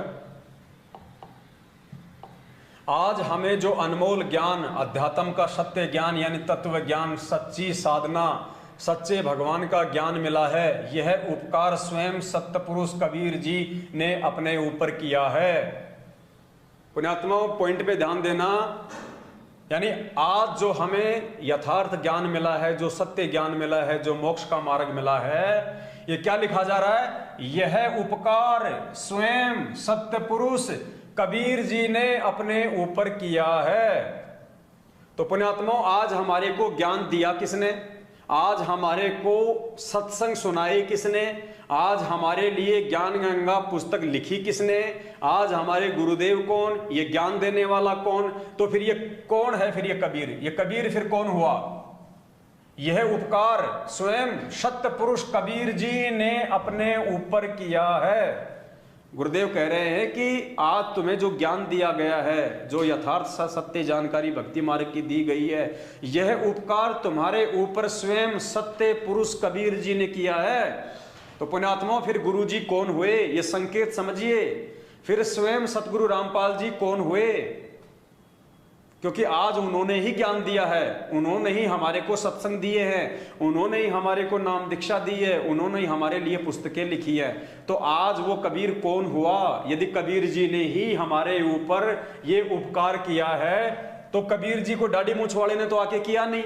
आज हमें जो अनमोल ज्ञान, अध्यात्म का सत्य ज्ञान यानी तत्व ज्ञान, सच्ची साधना, सच्चे भगवान का ज्ञान मिला है, यह उपकार स्वयं सत्य पुरुष कबीर जी ने अपने ऊपर किया है। पुण्यात्माओं, पॉइंट पे ध्यान देना। यानी आज जो हमें यथार्थ ज्ञान मिला है, जो सत्य ज्ञान मिला है, जो मोक्ष का मार्ग मिला है, ये क्या लिखा जा रहा है? यह उपकार स्वयं सत्य पुरुष कबीर जी ने अपने ऊपर किया है। तो पुण्यात्माओं, आज हमारे को ज्ञान दिया किसने? आज हमारे को सत्संग सुनाई किसने? आज हमारे लिए ज्ञान गंगा पुस्तक लिखी किसने? आज हमारे गुरुदेव कौन? ये ज्ञान देने वाला कौन? तो फिर ये कौन है? फिर ये कबीर। ये कबीर फिर कौन हुआ? यह उपकार स्वयं सत्य पुरुष कबीर जी ने अपने ऊपर किया है। गुरुदेव कह रहे हैं कि आज तुम्हें जो ज्ञान दिया गया है, जो यथार्थ सत्य जानकारी भक्ति मार्ग की दी गई है, यह उपकार तुम्हारे ऊपर स्वयं सत्य पुरुष कबीर जी ने किया है। तो पुण्यात्माओं, फिर गुरु जी कौन हुए? ये संकेत समझिए। फिर स्वयं सतगुरु रामपाल जी कौन हुए? क्योंकि आज उन्होंने ही ज्ञान दिया है, उन्होंने ही हमारे को सत्संग दिए हैं, उन्होंने ही हमारे को नाम दीक्षा दी है, उन्होंने ही हमारे लिए पुस्तकें लिखी है। तो आज वो कबीर कौन हुआ? यदि कबीर जी ने ही हमारे ऊपर ये उपकार किया है, तो कबीर जी को दाढ़ी मूंछ वाले ने तो आके किया नहीं।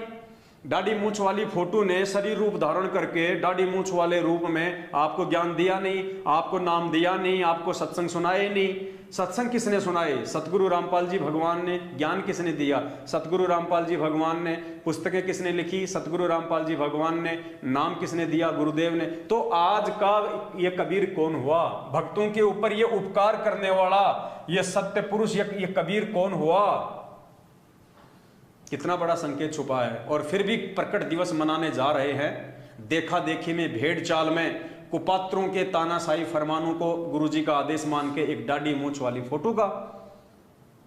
दाढ़ी मूंछ वाली फोटो ने शरीर रूप धारण करके दाढ़ी मूंछ वाले रूप में आपको ज्ञान दिया नहीं, आपको नाम दिया नहीं, आपको सत्संग सुनाए नहीं। सत्संग किसने सुनाए? सतगुरु रामपाल जी भगवान ने। ज्ञान किसने दिया? सतगुरु रामपाल जी भगवान ने। पुस्तकें किसने लिखी? सतगुरु रामपाल जी भगवान ने। नाम किसने दिया? गुरुदेव ने। तो आज का ये कबीर कौन हुआ? भक्तों के ऊपर ये उपकार करने वाला ये सत्य पुरुष, ये कबीर कौन हुआ? कितना बड़ा संकेत छुपा है। और फिर भी प्रकट दिवस मनाने जा रहे हैं। देखा देखी में, भेड़ चाल में, कुपात्रों के तानाशाही फरमानों को गुरुजी का आदेश मान के एक दाढ़ी मूंछ वाली फोटो का।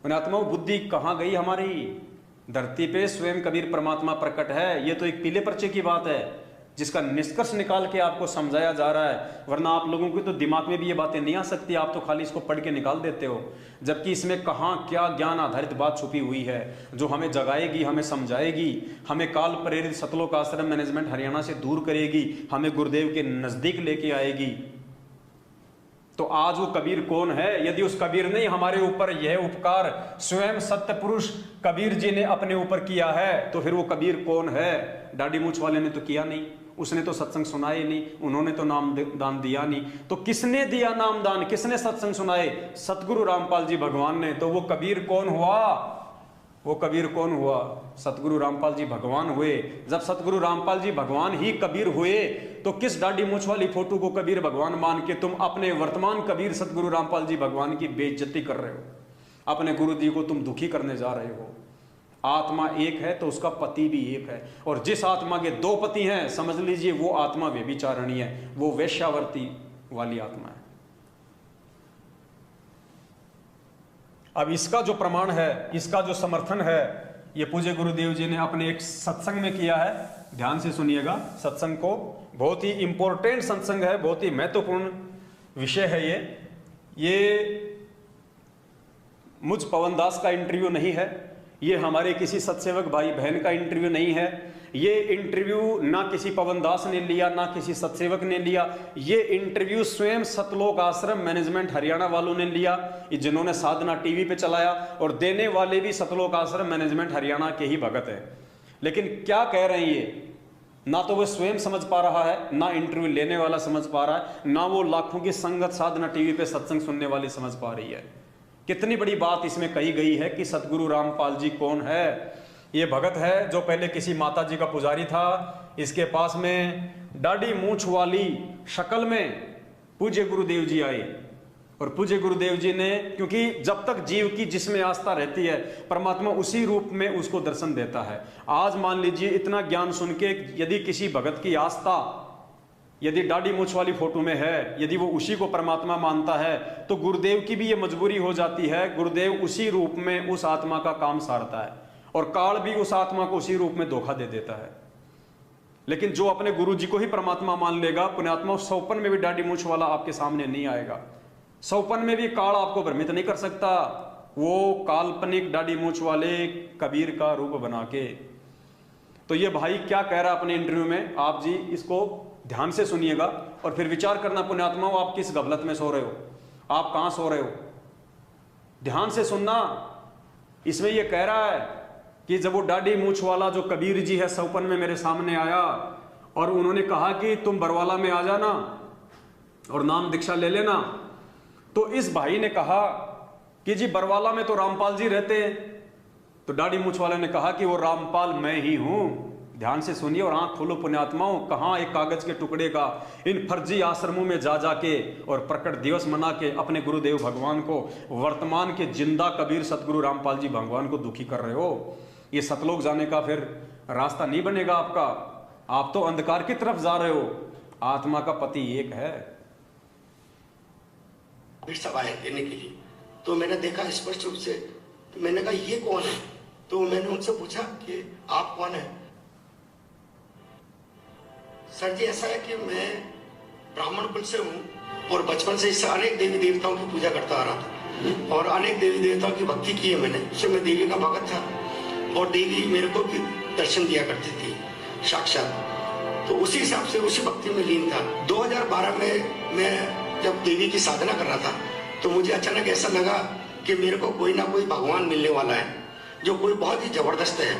पुण्यात्माओं, बुद्धि कहां गई हमारी? धरती पे स्वयं कबीर परमात्मा प्रकट है। ये तो एक पीले पर्चे की बात है जिसका निष्कर्ष निकाल के आपको समझाया जा रहा है। वरना आप लोगों के तो दिमाग में भी ये बातें नहीं आ सकती। आप तो खाली इसको पढ़ के निकाल देते हो, जबकि इसमें कहाँ क्या ज्ञान आधारित बात छुपी हुई है जो हमें जगाएगी, हमें समझाएगी, हमें काल प्रेरित सतलोक आश्रम मैनेजमेंट हरियाणा से दूर करेगी, हमें गुरुदेव के नजदीक लेके आएगी। तो आज वो कबीर कौन है? यदि उस कबीर ने हमारे ऊपर यह उपकार स्वयं सत्य पुरुष कबीर जी ने अपने ऊपर किया है, तो फिर वो कबीर कौन है? दाढ़ी मूछ वाले ने तो किया नहीं, उसने तो सत्संग सुनाए नहीं, उन्होंने तो नाम दान दिया नहीं। तो किसने दिया नाम दान, किसने सत्संग सुनाए? सतगुरु रामपाल जी भगवान ने। तो वो कबीर कौन हुआ? वो कबीर कौन हुआ? सतगुरु रामपाल जी भगवान हुए। जब सतगुरु रामपाल जी भगवान ही कबीर हुए, तो किस दाढ़ी मूछ वाली फोटो को कबीर भगवान मान के तुम अपने वर्तमान कबीर सतगुरु रामपाल जी भगवान की बेइज्जती कर रहे हो? अपने गुरु जी को तुम दुखी करने जा रहे हो। आत्मा एक है तो उसका पति भी एक है, और जिस आत्मा के दो पति हैं, समझ लीजिए वो आत्मा व्यभिचारिणी है, वो वेश्यावर्ती वाली आत्मा है। अब इसका जो प्रमाण है, इसका जो समर्थन है, ये पूज्य गुरुदेव जी ने अपने एक सत्संग में किया है। ध्यान से सुनिएगा सत्संग को, बहुत ही इंपॉर्टेंट सत्संग है, बहुत ही महत्वपूर्ण विषय है ये मुझ पवन दास का इंटरव्यू नहीं है, ये हमारे किसी सत्सेवक भाई बहन का इंटरव्यू नहीं है। ये इंटरव्यू ना किसी पवन दास ने लिया, ना किसी सत्सेवक ने लिया। ये इंटरव्यू स्वयं सतलोक आश्रम मैनेजमेंट हरियाणा वालों ने लिया, जिन्होंने साधना टीवी पे चलाया, और देने वाले भी सतलोक आश्रम मैनेजमेंट हरियाणा के ही भगत है। लेकिन क्या कह रहे हैं ये? ना तो वो स्वयं समझ पा रहा है, ना इंटरव्यू लेने वाला समझ पा रहा है, ना वो लाखों की संगत साधना टीवी पे सत्संग सुनने वाली समझ पा रही है। कितनी बड़ी बात इसमें कही गई है कि सतगुरु रामपाल जी कौन है? ये भगत है जो पहले किसी माता जी का पुजारी था, इसके पास में दाढ़ी मूछ वाली शक्ल में पूज्य गुरुदेव जी आए, और पूज्य गुरुदेव जी ने, क्योंकि जब तक जीव की जिसमें आस्था रहती है, परमात्मा उसी रूप में उसको दर्शन देता है। आज मान लीजिए इतना ज्ञान सुन के यदि किसी भगत की आस्था यदि दाढ़ी मूछ वाली फोटो में है, यदि वो उसी को परमात्मा मानता है, तो गुरुदेव की भी ये मजबूरी हो जाती है, गुरुदेव उसी रूप में उस आत्मा का काम सारता है, और काल भी उस आत्मा को उसी रूप में धोखा दे देता है। लेकिन जो अपने गुरु जी को ही परमात्मा मान लेगा, पुण्यात्मा, सौपन में भी दाढ़ी मूछ वाला आपके सामने नहीं आएगा। सौपन में भी काल आपको भ्रमित नहीं कर सकता, वो काल्पनिक दाढ़ी मूछ वाले कबीर का रूप बना के। तो ये भाई क्या कह रहा है अपने इंटरव्यू में, आप जी इसको ध्यान से सुनिएगा और फिर विचार करना पुण्यात्मा, आप किस गफलत में सो रहे हो, आप कहां सो रहे हो, ध्यान से सुनना। इसमें यह कह रहा है कि जब वो दाढ़ी मूछ वाला जो कबीर जी है सौपन में मेरे सामने आया, और उन्होंने कहा कि तुम बरवाला में आ जाना और नाम दीक्षा ले लेना, तो इस भाई ने कहा कि जी बरवाला में तो रामपाल जी रहते हैं। तो दाढ़ी मूछ वाले ने कहा कि वो रामपाल मैं ही हूं। ध्यान से सुनिए और आंख खोलो पुण्यात्माओं, कहां एक कागज के टुकड़े का इन फर्जी आश्रमों में जा जाके और प्रकट दिवस मना के अपने गुरुदेव भगवान को, वर्तमान के जिंदा कबीर सतगुरु रामपाल जी भगवान को दुखी कर रहे हो। ये सतलोक जाने का फिर रास्ता नहीं बनेगा आपका, आप तो अंधकार की तरफ जा रहे हो। आत्मा का पति एक है। फिर सब आए देने के लिए, तो मैंने देखा स्पष्ट रूप से, तो मैंने कहा ये कौन है? तो मैंने उनसे पूछा कि आप कौन है? सर जी ऐसा है कि मैं ब्राह्मण कुल से हूँ और बचपन से इससे अनेक देवी देवताओं की पूजा करता आ रहा था और अनेक देवी देवताओं की भक्ति की है मैंने। उससे मैं देवी का भगत था और देवी मेरे को भी दर्शन दिया करती थी साक्षात। तो उसी हिसाब से उसी भक्ति में लीन था। 2012 में मैं जब देवी की साधना कर रहा था तो मुझे अचानक ऐसा लगा कि मेरे को कोई ना कोई भगवान मिलने वाला है जो कोई बहुत ही जबरदस्त है।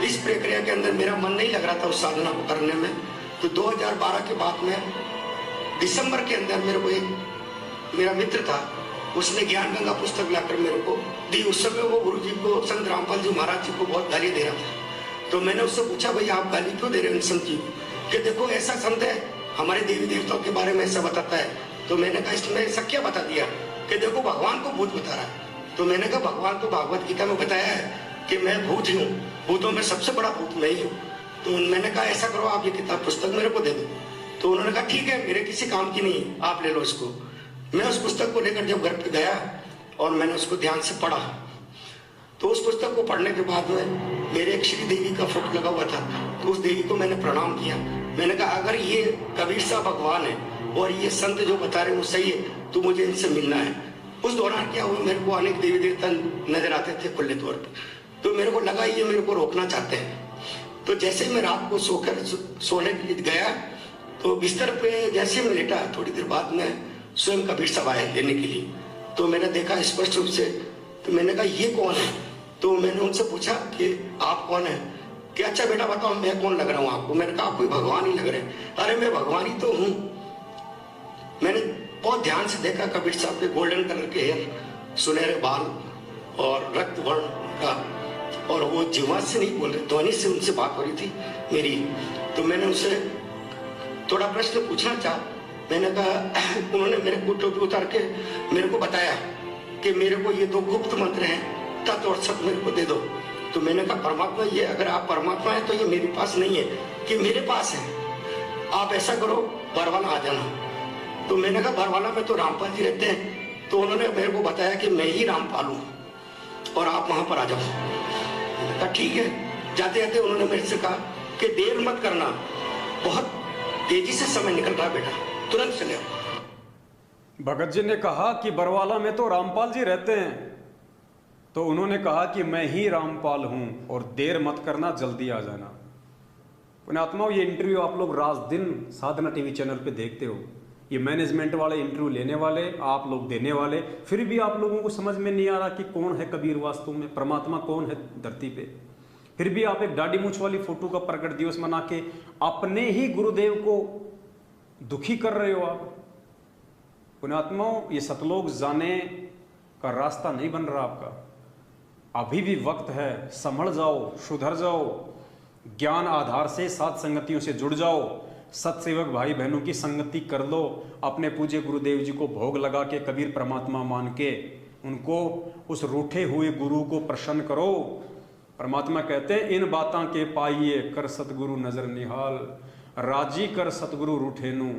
इस प्रक्रिया के अंदर मेरा मन नहीं लग रहा था उस साधना को करने में। तो 2012 के बाद में दिसंबर के अंदर मेरे को एक मेरा मित्र था, उसने ज्ञान गंगा पुस्तक लाकर मेरे को दी। उस समय वो गुरु जी को, संत रामपाल जी महाराज जी को बहुत गाली दे रहा था। तो मैंने उससे पूछा, भाई आप गाली क्यों दे रहे हैं संत जी को? कि देखो ऐसा संत है हमारे देवी देवताओं के बारे में ऐसा बताता है। तो मैंने कहा इसमें ऐसा क्या बता दिया? कि देखो भगवान को भूत बता रहा है। तो मैंने कहा भगवान तो भागवत गीता में बताया है कि मैं भूत हूँ, भूतों में सबसे बड़ा भूत मैं ही हूँ। तो मैंने कहा ऐसा करो आप ये किताब पुस्तक मेरे को दे दो। तो उन्होंने कहा ठीक है, मेरे किसी काम की नहीं, आप ले लो इसको। मैं उस पुस्तक को लेकर जब घर पे गया और मैंने उसको ध्यान से पढ़ा, तो उस पुस्तक को पढ़ने के बाद में मेरे एक श्री देवी का फोटो लगा हुआ था। तो उस देवी को मैंने प्रणाम किया। मैंने कहा अगर ये कबीर साहब भगवान है और ये संत जो बता रहे हैं वो सही है तो मुझे इनसे मिलना है। उस दौरान क्या हुआ, मेरे को अनेक देवी देवता नजर आते थे खुले तौर पर। तो मेरे को लगा ये मेरे को रोकना चाहते हैं। तो जैसे मैं रात को सोकर सोने के लिए गया तो बिस्तर पे जैसे मैं लेटा, थोड़ी देर बाद में स्वयं कबीर साहब आए लेने के लिए। तो मैंने देखा स्पष्ट रूप से, तो मैंने कहा ये कौन है? तो मैंने उनसे पूछा कि आप कौन है? कि अच्छा बेटा बताओ मैं कौन लग रहा हूँ आपको? मैंने कहा आप कोई भगवान ही लग रहे हैं। अरे मैं भगवान ही तो हूँ। मैंने बहुत ध्यान से देखा कबीर साहब के गोल्डन कलर के हेयर, सुनहरे बाल और रक्त वर्ण का, और वो जीवा से नहीं बोल रहे, ध्वनि से उनसे बात हो रही थी मेरी। तो मैंने उनसे थोड़ा प्रश्न पूछना चाहा। मैंने कहा, उन्होंने मेरे को टोपी उतार के मेरे को बताया कि मेरे को ये 2 गुप्त मंत्र हैं, तत् और सत मेरे को दे दो। तो मैंने कहा परमात्मा, ये अगर आप परमात्मा है तो ये मेरे पास नहीं है कि मेरे पास है। आप ऐसा करो बरवाला आ जाना। तो मैंने कहा बरवाला में तो रामपाल जी रहते हैं। तो उन्होंने मेरे को बताया कि मैं ही रामपाल हूँ और आप वहां पर आ जाओ। मैंने कहा ठीक है। जाते जाते उन्होंने मेरे से कहा कि देर मत करना, बहुत तेजी से समय निकल रहा बेटा, तुरंत चले आओ। भगत जी ने कहा कि बरवाला में तो रामपाल जी रहते हैं। तो उन्होंने कहा कि मैं ही रामपाल हूं और देर मत करना, जल्दी आ जाना। पुण्यात्माओं, ये इंटरव्यू आप लोग रात दिन साधना टीवी चैनल पे देखते हो। ये मैनेजमेंट वाले इंटरव्यू लेने वाले, आप लोग देने वाले, फिर भी आप लोगों को समझ में नहीं आ रहा कि कौन है कबीर वास्तव में, परमात्मा कौन है धरती पे। फिर भी आप एक दाढ़ी मूछ वाली फोटो का प्रकट दिवस मना के अपने ही गुरुदेव को दुखी कर रहे हो आप। पुण्यात्माओं, ये सतलोक जाने का रास्ता नहीं बन रहा आपका। अभी भी वक्त है, संभल जाओ, सुधर जाओ, ज्ञान आधार से साथ संगतियों से जुड़ जाओ, सत्सेवक भाई बहनों की संगति कर लो, अपने पूज्य गुरुदेव जी को भोग लगा के कबीर परमात्मा मान के उनको, उस रूठे हुए गुरु को प्रसन्न करो। परमात्मा कहते हैं, इन बातां के पाइए कर सतगुरु नजर निहाल, राजी कर सतगुरु रूठेनु।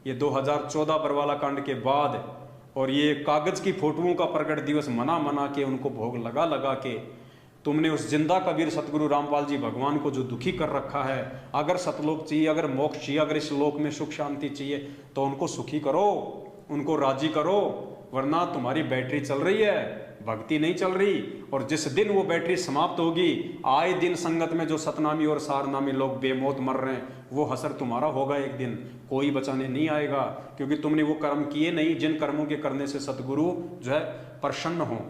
ये 2014 बरवाला कांड के बाद और ये कागज की फोटोओं का प्रकट दिवस मना के उनको भोग लगा के तुमने उस जिंदा कबीर सतगुरु रामपाल जी भगवान को जो दुखी कर रखा है, अगर सतलोक चाहिए, अगर मोक्ष चाहिए, अगर इस लोक में सुख शांति चाहिए तो उनको सुखी करो, उनको राजी करो, वरना तुम्हारी बैटरी चल रही है, भक्ति नहीं चल रही। और जिस दिन वो बैटरी समाप्त होगी, आए दिन संगत में जो सतनामी और सारनामी लोग बेमौत मर रहे हैं, वो हसर तुम्हारा होगा एक दिन, कोई बचाने नहीं आएगा, क्योंकि तुमने वो कर्म किए नहीं जिन कर्मों के करने से सतगुरु जो है प्रसन्न हो।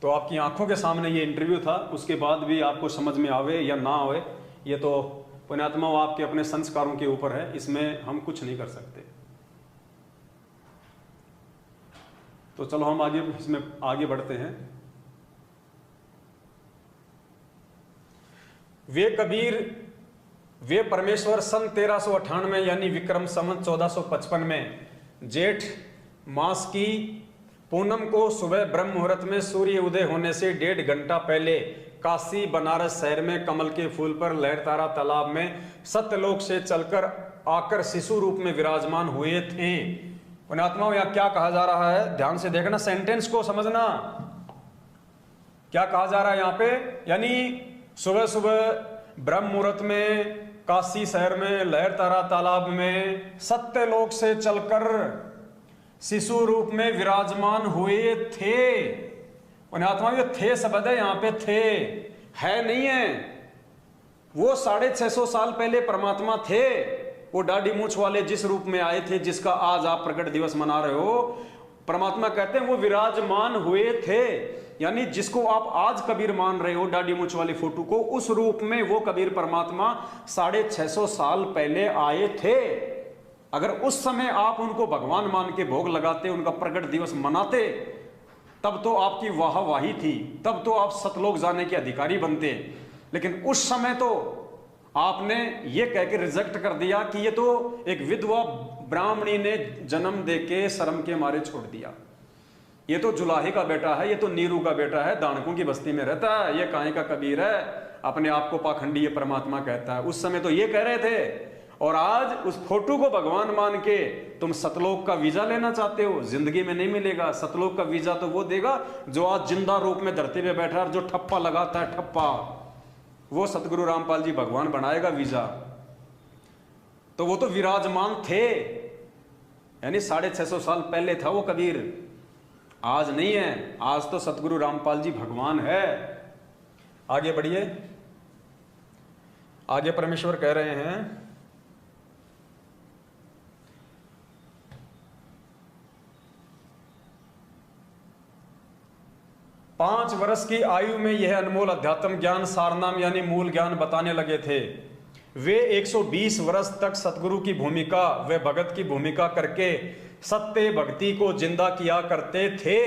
तो आपकी आंखों के सामने ये इंटरव्यू था, उसके बाद भी आपको समझ में आवे या ना आवे, ये तो पुण्यात्मा आपके अपने संस्कारों के ऊपर है, इसमें हम कुछ नहीं कर सकते। तो चलो हम आगे इसमें आगे बढ़ते हैं। वे कबीर, वे परमेश्वर सन 1398 यानी विक्रम संवत 1455 में जेठ मास की पूनम को सुबह ब्रह्म मुहूर्त में सूर्य उदय होने से 1.5 घंटा पहले काशी बनारस शहर में कमल के फूल पर लहरतारा तालाब में सत्यलोक से चलकर आकर शिशु रूप में विराजमान हुए थे। पुण्यात्माओं, यहाँ क्या कहा जा रहा है, ध्यान से देखना, सेंटेंस को समझना। क्या कहा जा रहा है यहाँ पे, यानी सुबह सुबह ब्रह्म मुहूर्त में काशी शहर में लहरतारा तालाब में सत्यलोक से चलकर शिशु रूप में विराजमान हुए थे। पुण्यात्माओं, ये थे शब्द है यहाँ पे, थे है नहीं है। वो 650 साल पहले परमात्मा थे, वो दाढ़ी मूछ वाले जिस रूप में आए थे, जिसका आज आप प्रकट दिवस मना रहे हो, परमात्मा कहते हैं वो विराजमान हुए थे। यानी जिसको आप आज कबीर मान रहे हो, दाढ़ी मूछ वाली फोटो को, उस रूप में वो कबीर परमात्मा 650 साल पहले आए थे। अगर उस समय आप उनको भगवान मान के भोग लगाते, उनका प्रकट दिवस मनाते, तब तो आपकी वाहवाही थी, तब तो आप सतलोक जाने के अधिकारी बनते। लेकिन उस समय तो आपने ये कह के रिजेक्ट कर दिया कि ये तो एक विधवा ब्राह्मणी ने जन्म देके शर्म के मारे छोड़ दिया, ये तो जुलाही का बेटा है, ये तो नीरू का बेटा है, दानकों की बस्ती में रहता है, ये काहे का कबीर है, अपने आप को पाखंडी ये परमात्मा कहता है। उस समय तो ये कह रहे थे, और आज उस फोटो को भगवान मान के तुम सतलोक का वीजा लेना चाहते हो। जिंदगी में नहीं मिलेगा। सतलोक का वीजा तो वो देगा जो आज जिंदा रूप में धरती पे बैठा है, जो ठप्पा लगाता है, ठप्पा, वो सतगुरु रामपाल जी भगवान बनाएगा वीजा। तो वो तो विराजमान थे, यानी 650 साल पहले था वो कबीर, आज नहीं है। आज तो सतगुरु रामपाल जी भगवान है। आगे बढ़िए, आगे परमेश्वर कह रहे हैं, 5 वर्ष की आयु में यह अनमोल अध्यात्म ज्ञान सारनाम यानी मूल ज्ञान बताने लगे थे। वे 120 वर्ष तक सतगुरु की भूमिका व भगत की भूमिका करके सत्य भक्ति को जिंदा किया करते थे।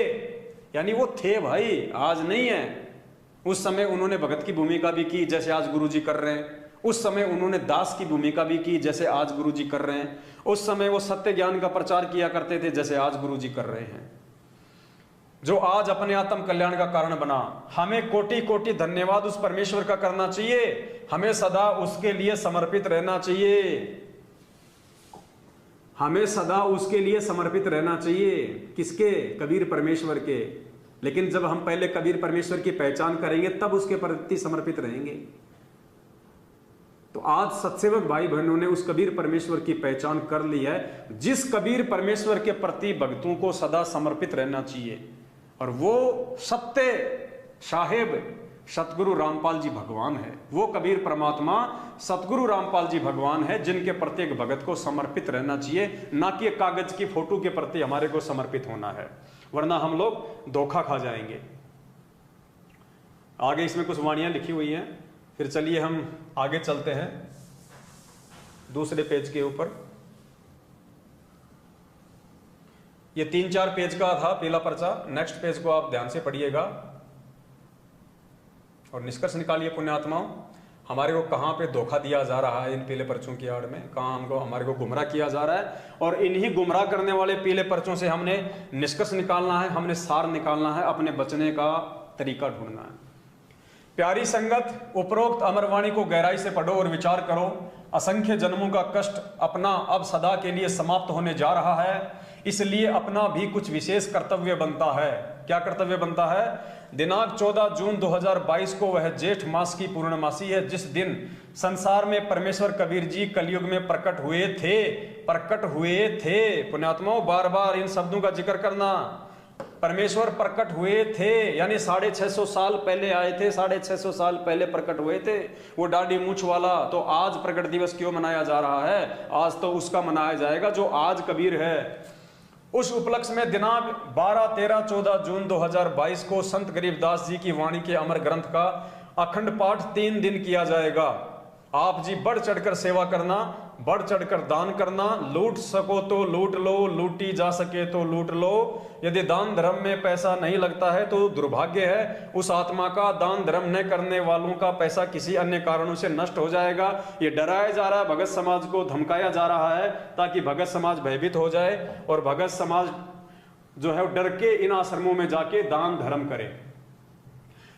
यानी वो थे भाई, आज नहीं है। उस समय उन्होंने भगत की भूमिका भी की जैसे आज गुरुजी कर रहे हैं। उस समय उन्होंने दास की भूमिका भी की जैसे आज गुरुजी कर रहे हैं। उस समय वो सत्य ज्ञान का प्रचार किया करते थे जैसे आज गुरुजी कर रहे हैं, जो आज अपने आत्म कल्याण का कारण बना। हमें कोटि कोटि धन्यवाद उस परमेश्वर का करना चाहिए। हमें सदा उसके लिए समर्पित रहना चाहिए। हमें सदा उसके लिए समर्पित रहना चाहिए। किसके? कबीर परमेश्वर के। लेकिन जब हम पहले कबीर परमेश्वर की पहचान करेंगे तब उसके प्रति समर्पित रहेंगे। तो आज सत्सेवक भाई बहनों ने उस कबीर परमेश्वर की पहचान कर ली है, जिस कबीर परमेश्वर के प्रति भक्तों को सदा समर्पित रहना चाहिए। और वो सत्य साहेब सतगुरु रामपाल जी भगवान है। वो कबीर परमात्मा सतगुरु रामपाल जी भगवान है, जिनके प्रत्येक भगत को समर्पित रहना चाहिए, ना कि कागज की फोटो के प्रति हमारे को समर्पित होना है, वरना हम लोग धोखा खा जाएंगे। आगे इसमें कुछ वाणियां लिखी हुई हैं। फिर चलिए हम आगे चलते हैं दूसरे पेज के ऊपर। ये 3-4 पेज का था पीला पर्चा। नेक्स्ट पेज को आप ध्यान से पढ़िएगा और निष्कर्ष निकालिए। पुण्यात्माओं, हमारे को कहां पे धोखा दिया जा रहा है इन पीले पर्चों की आड़ में, कहां हमारे को गुमराह किया जा रहा है, और इन्हीं गुमराह करने वाले पीले पर्चों से हमने निष्कर्ष निकालना है, हमने सार निकालना है, अपने बचने का तरीका ढूंढना है। प्यारी संगत, उपरोक्त अमरवाणी को गहराई से पढ़ो और विचार करो। असंख्य जन्मों का कष्ट अपना अब सदा के लिए समाप्त होने जा रहा है, इसलिए अपना भी कुछ विशेष कर्तव्य बनता है। क्या कर्तव्य बनता है? दिनांक 14 जून 2022 को वह जेठ मास की पूर्णमासी है, जिस दिन संसार में परमेश्वर कबीर जी कलयुग में प्रकट हुए थे। पुण्यात्माओं, बार बार इन शब्दों का जिक्र करना। परमेश्वर प्रकट हुए थे यानी 650 साल पहले आए थे, 650 साल पहले प्रकट हुए थे। वो दाढ़ी मूंछ वाला तो आज प्रकट दिवस क्यों मनाया जा रहा है? आज तो उसका मनाया जाएगा जो आज कबीर है। उस उपलक्ष्य में दिनांक 12, 13, 14 जून 2022 को संत गरीबदास जी की वाणी के अमर ग्रंथ का अखंड पाठ 3 दिन किया जाएगा। आप जी बढ़ चढ़कर सेवा करना, बढ़ चढ़कर दान करना। लूट सको तो लूट लो, लूटी जा सके तो लूट लो। यदि दान धर्म में पैसा नहीं लगता है तो दुर्भाग्य है उस आत्मा का। दान धर्म न करने वालों का पैसा किसी अन्य कारणों से नष्ट हो जाएगा। ये डराया जा रहा है, भगत समाज को धमकाया जा रहा है ताकि भगत समाज भयभीत हो जाए और भगत समाज जो है डर के इन आश्रमों में जाके दान धर्म करे।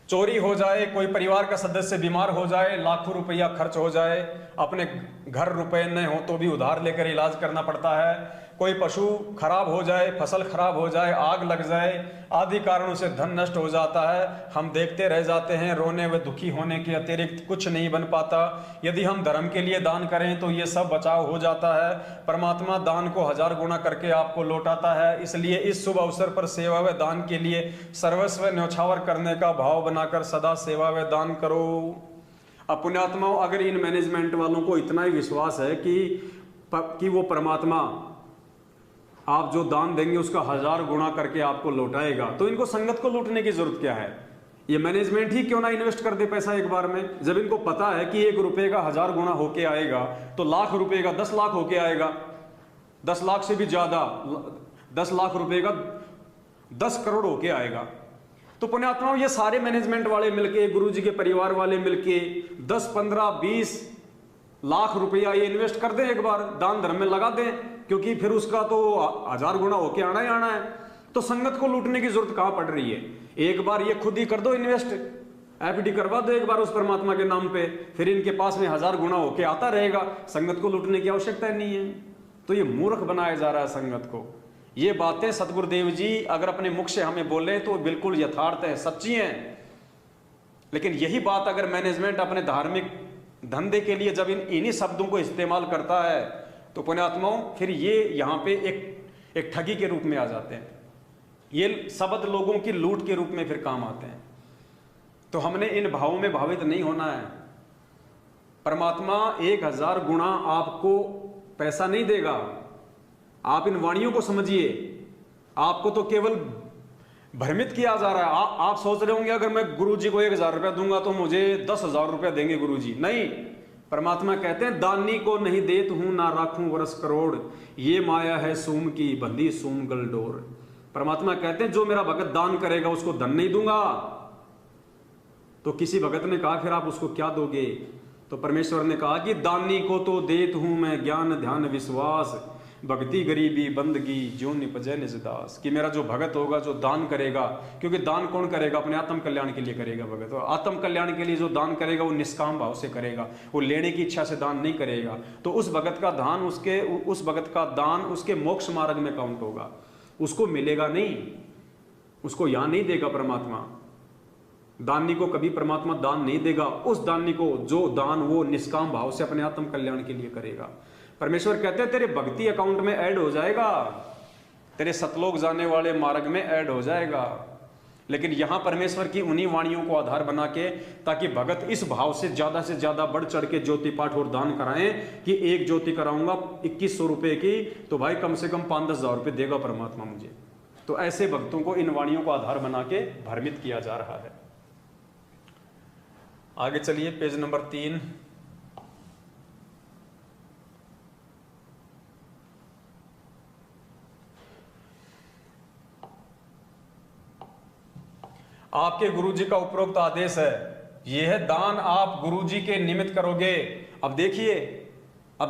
चोरी हो जाए, कोई परिवार का सदस्य बीमार हो जाए, लाखों रुपया खर्च हो जाए, अपने घर रुपए न हो तो भी उधार लेकर इलाज करना पड़ता है। कोई पशु खराब हो जाए, फसल खराब हो जाए, आग लग जाए, आदि कारणों से धन नष्ट हो जाता है। हम देखते रह जाते हैं। रोने व दुखी होने के अतिरिक्त कुछ नहीं बन पाता। यदि हम धर्म के लिए दान करें तो ये सब बचाव हो जाता है। परमात्मा दान को 1000 गुना करके आपको लौटाता है। इसलिए इस शुभ अवसर पर सेवा व दान के लिए सर्वस्व न्यौछावर करने का भाव बनाकर सदा सेवा व दान करो। अब पुण्यात्माओं, अगर इन मैनेजमेंट वालों को इतना ही विश्वास है कि वो परमात्मा आप जो दान देंगे उसका 1000 गुना करके आपको लौटाएगा, तो इनको संगत को लूटने की जरूरत क्या है? ये मैनेजमेंट ही क्यों ना इन्वेस्ट कर दे पैसा एक बार में। जब इनको पता है कि 1 रुपए का 1000 गुना होके आएगा तो लाख रुपए का 10 लाख होके आएगा, 10 लाख से भी ज्यादा, 10 लाख रुपए का 10 करोड़ होके आएगा। तो पुण्यात्माओं, ये सारे मैनेजमेंट वाले मिलके, गुरुजी के परिवार वाले मिलके 10, 15, 20 लाख रुपया ये इन्वेस्ट कर दें, एक बार दान धर्म में लगा दें, क्योंकि फिर उसका तो 1000 गुना होके आना ही आना है। तो संगत को लूटने की जरूरत कहां पड़ रही है? एक बार ये खुद ही कर दो इन्वेस्ट, एफडी करवा दो एक बार उस परमात्मा के नाम पे, फिर इनके पास में 1000 गुना होके आता रहेगा। संगत को लूटने की आवश्यकता नहीं है। तो ये मूर्ख बनाया जा रहा है संगत को। ये बातें सतगुरुदेव जी अगर अपने मुख से हमें बोले तो बिल्कुल यथार्थ है, सच्ची हैं। लेकिन यही बात अगर मैनेजमेंट अपने धार्मिक धंधे के लिए जब इन्हीं शब्दों को इस्तेमाल करता है तो पुण्यात्माओं फिर ये यहाँ पे एक ठगी के रूप में आ जाते हैं। ये शब्द लोगों की लूट के रूप में फिर काम आते हैं। तो हमने इन भावों में भावित नहीं होना है। परमात्मा 1000 गुना आपको पैसा नहीं देगा। आप इन वाणियों को समझिए। आपको तो केवल भ्रमित किया जा रहा है। आप सोच रहे होंगे अगर मैं गुरुजी को 1000 रुपया दूंगा तो मुझे 10,000 रुपया देंगे गुरुजी। नहीं, परमात्मा कहते हैं दानी को नहीं देत हूं ना राखूं वर्ष करोड़, ये माया है सूम की बंधी सूम गलडोर। परमात्मा कहते हैं जो मेरा भगत दान करेगा उसको धन नहीं दूंगा। तो किसी भगत ने कहा फिर आप उसको क्या दोगे? तो परमेश्वर ने कहा कि दानी को तो देत हूं मैं ज्ञान ध्यान विश्वास, भक्ति गरीबी बंदगी जो निपजय निज दास। कि मेरा जो भगत होगा जो दान करेगा, क्योंकि दान कौन करेगा? अपने आत्म कल्याण के लिए करेगा भगत। और आत्म कल्याण के लिए जो दान करेगा वो निष्काम भाव से करेगा, वो लेने की इच्छा से दान नहीं करेगा। तो उस भगत का दान उसके मोक्ष मार्ग में काउंट होगा, उसको मिलेगा नहीं, उसको यहां नहीं देगा परमात्मा। दानी को कभी परमात्मा दान नहीं देगा, उस दानी को जो दान वो निष्काम भाव से अपने आत्म कल्याण के लिए करेगा। परमेश्वर कहते हैं तेरे भक्ति अकाउंट में ऐड हो जाएगा, तेरे सतलोक जाने वाले मार्ग में ऐड हो जाएगा। लेकिन यहां परमेश्वर की उन्हीं वाणियों को आधार बना के, ताकि भगत इस भाव से ज्यादा बढ़ चढ़ के ज्योति पाठ और दान कराएं कि एक ज्योति कराऊंगा 2100 रुपए की, तो भाई कम से कम 5-10 हजार रुपए देगा परमात्मा मुझे। तो ऐसे भक्तों को इन वाणियों को आधार बना के भ्रमित किया जा रहा है। आगे चलिए, पेज नंबर 3। आपके गुरुजी का उपरोक्त आदेश है, यह दान आप गुरुजी के निमित्त करोगे। अब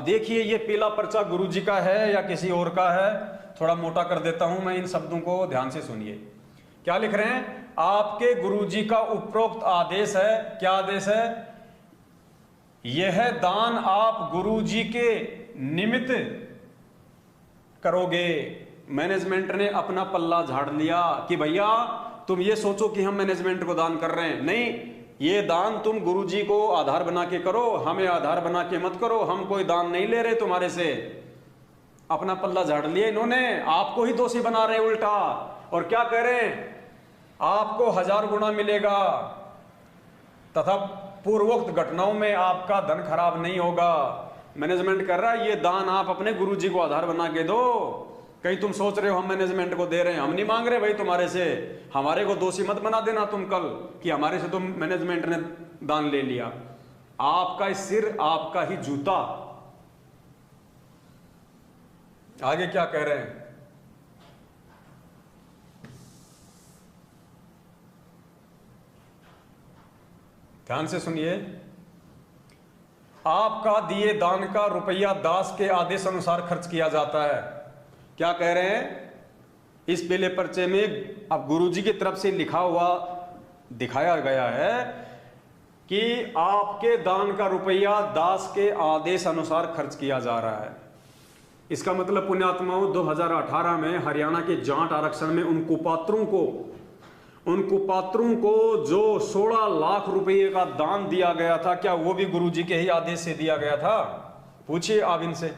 देखिए ये पीला पर्चा गुरुजी का है या किसी और का है? थोड़ा मोटा कर देता हूं मैं इन शब्दों को, ध्यान से सुनिए। क्या लिख रहे हैं? आपके गुरुजी का उपरोक्त आदेश है। क्या आदेश है? यह दान आप गुरुजी के निमित्त करोगे। मैनेजमेंट ने अपना पल्ला झाड़ लिया कि भैया तुम ये सोचो कि हम मैनेजमेंट को दान कर रहे हैं, नहीं, ये दान तुम गुरुजी को आधार बना के करो, हमें आधार बना के मत करो। हम कोई दान नहीं ले रहे तुम्हारे से। अपना पल्ला झाड़ लिया इन्होंने, आपको ही दोषी बना रहे उल्टा। और क्या कह रहे हैं? आपको 1000 गुना मिलेगा तथा पूर्वोक्त घटनाओं में आपका धन खराब नहीं होगा। मैनेजमेंट कर रहा है ये दान आप अपने गुरुजी को आधार बना के दो। कहीं तुम सोच रहे हो हम मैनेजमेंट को दे रहे हैं, हम नहीं मांग रहे भाई तुम्हारे से। हमारे को दोषी मत बना देना तुम कल कि हमारे से तुम मैनेजमेंट ने दान ले लिया। आपका सिर आपका ही जूता। आगे क्या कह रहे हैं? ध्यान से सुनिए। आपका दिए दान का रुपया दास के आदेश अनुसार खर्च किया जाता है। क्या कह रहे हैं? इस पीले पर्चे में अब गुरुजी की तरफ से लिखा हुआ दिखाया गया है कि आपके दान का रुपया दास के आदेश अनुसार खर्च किया जा रहा है। इसका मतलब पुण्यात्माओं 2018 में हरियाणा के जाट आरक्षण में उन कुपात्रों को जो 16 लाख रुपए का दान दिया गया था, क्या वो भी गुरुजी के ही आदेश से दिया गया था? पूछिए आप इनसे,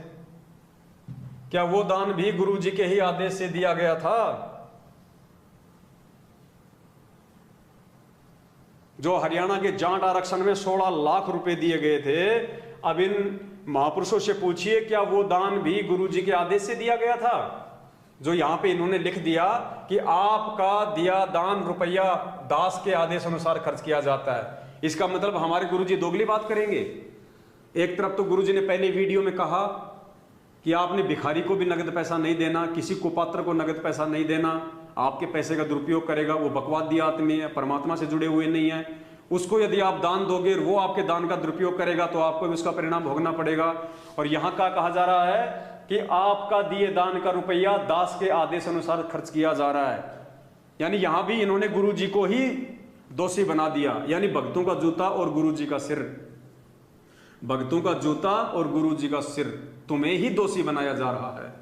क्या वो दान भी गुरुजी के ही आदेश से दिया गया था? जो हरियाणा के जाट आरक्षण में 16 लाख रुपए दिए गए थे, अब इन महापुरुषों से पूछिए क्या वो दान भी गुरुजी के आदेश से दिया गया था? जो यहां पे इन्होंने लिख दिया कि आपका दिया दान रुपया दास के आदेश अनुसार खर्च किया जाता है। इसका मतलब हमारे गुरुजी दोगली बात करेंगे। एक तरफ तो गुरुजी ने पहले वीडियो में कहा कि आपने भिखारी को भी नगद पैसा नहीं देना, किसी कुपात्र को नगद पैसा नहीं देना, आपके पैसे का दुरुपयोग करेगा वो बकवादी आदमी है, परमात्मा से जुड़े हुए नहीं है। उसको यदि आप दान दोगे, वो आपके दान का दुरुपयोग करेगा तो आपको भी उसका परिणाम भोगना पड़ेगा। और यहां का कहा जा रहा है कि आपका दिए दान का रुपया दास के आदेश अनुसार खर्च किया जा रहा है। यानी यहां भी इन्होंने गुरुजी को ही दोषी बना दिया। यानी भक्तों का जूता और गुरुजी का सिर, भक्तों का जूता और गुरुजी का सिर, तुम्हें ही दोषी बनाया जा रहा है।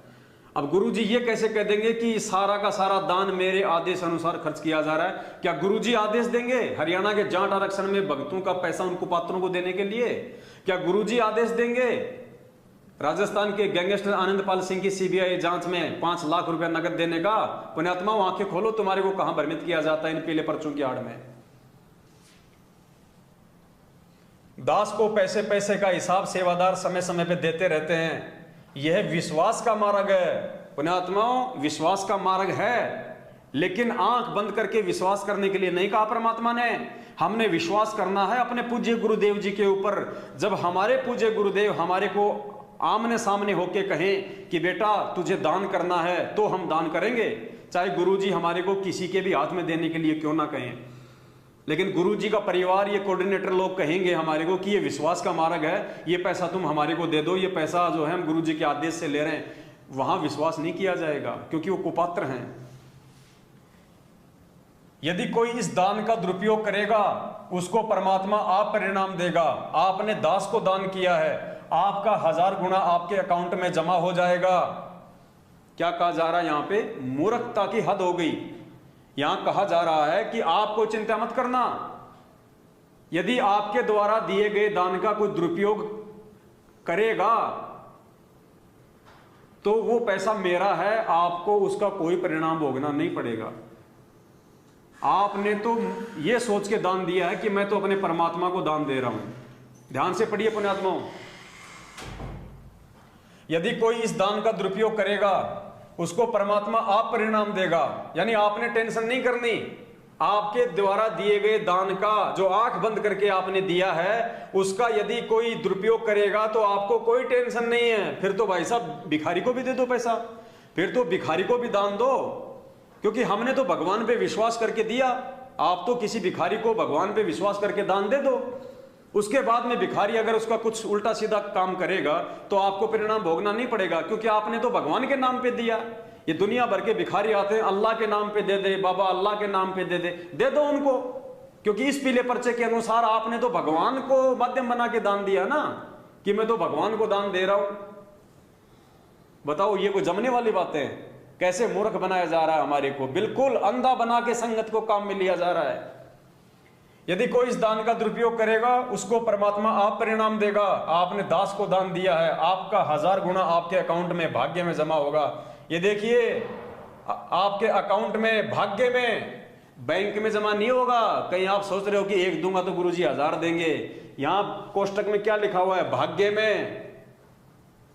अब गुरुजी ये कैसे कह देंगे कि सारा का सारा दान मेरे आदेश अनुसार खर्च किया जा रहा है? क्या गुरुजी आदेश देंगे हरियाणा के जाट आरक्षण में भक्तों का पैसा उन कुपात्रों को देने के लिए? क्या गुरुजी आदेश देंगे राजस्थान के गैंगस्टर आनंदपाल सिंह की सीबीआई जांच में 5 लाख रुपया नगद देने का? पुण्यात्मा आंखें खोलो, तुम्हारे को कहां भ्रमित किया जाता है इन पीले पर्चों की आड़ में। दास को पैसे पैसे का हिसाब सेवादार समय समय पे देते रहते हैं। यह विश्वास का मार्ग है पुण्यात्माओं, विश्वास का मार्ग है। लेकिन आंख बंद करके विश्वास करने के लिए नहीं कहा परमात्मा ने। हमने विश्वास करना है अपने पूज्य गुरुदेव जी के ऊपर। जब हमारे पूज्य गुरुदेव हमारे को आमने सामने होके कहें कि बेटा तुझे दान करना है, तो हम दान करेंगे, चाहे गुरु जी हमारे को किसी के भी हाथ में देने के लिए क्यों ना कहें। लेकिन गुरु जी का परिवार, ये कोऑर्डिनेटर लोग कहेंगे हमारे को कि ये विश्वास का मार्ग है, ये पैसा तुम हमारे को दे दो, ये पैसा जो है हम गुरु जी के आदेश से ले रहे हैं, वहां विश्वास नहीं किया जाएगा, क्योंकि वो कुपात्र हैं। यदि कोई इस दान का दुरुपयोग करेगा, उसको परमात्मा आप परिणाम देगा। आपने दास को दान किया है, आपका 1000 गुना आपके अकाउंट में जमा हो जाएगा। क्या कहा जा रहा है यहां पे? मूर्खता की हद हो गई। यहां कहा जा रहा है कि आपको चिंता मत करना, यदि आपके द्वारा दिए गए दान का कोई दुरुपयोग करेगा तो वो पैसा मेरा है, आपको उसका कोई परिणाम भोगना नहीं पड़ेगा। आपने तो ये सोच के दान दिया है कि मैं तो अपने परमात्मा को दान दे रहा हूं। ध्यान से पढ़िए पुण्यात्माओं, यदि कोई इस दान का दुरुपयोग करेगा, उसको परमात्मा आप परिणाम देगा। यानी आपने टेंशन नहीं करनी। आपके द्वारा दिए गए दान का, जो आंख बंद करके आपने दिया है, उसका यदि कोई दुरुपयोग करेगा तो आपको कोई टेंशन नहीं है। फिर तो भाई साहब भिखारी को भी दे दो पैसा, फिर तो भिखारी को भी दान दो, क्योंकि हमने तो भगवान पे विश्वास करके दिया। आप तो किसी भिखारी को भगवान पे विश्वास करके दान दे दो। उसके बाद में भिखारी अगर उसका कुछ उल्टा सीधा काम करेगा तो आपको परिणाम भोगना नहीं पड़ेगा, क्योंकि आपने तो भगवान के नाम पे दिया। ये दुनिया भर के भिखारी आते हैं, अल्लाह के नाम पे दे दे, बाबा अल्लाह के नाम पे दे दो उनको, क्योंकि इस पीले पर्चे के अनुसार आपने तो भगवान को माध्यम बना के दान दिया ना, कि मैं तो भगवान को दान दे रहा हूं। बताओ ये कोई जमने वाली बातें? कैसे मूर्ख बनाया जा रहा है हमारे को, बिल्कुल अंधा बना के संगत को काम में लिया जा रहा है। यदि कोई इस दान का दुरुपयोग करेगा, उसको परमात्मा आप परिणाम देगा। आपने दास को दान दिया है, आपका 1000 गुना आपके अकाउंट में भाग्य में जमा होगा। ये देखिए, आपके अकाउंट में भाग्य में, बैंक में जमा नहीं होगा। कहीं आप सोच रहे हो कि 1 दूंगा तो गुरुजी 1000 देंगे। यहां कोष्टक में क्या लिखा हुआ है? भाग्य में,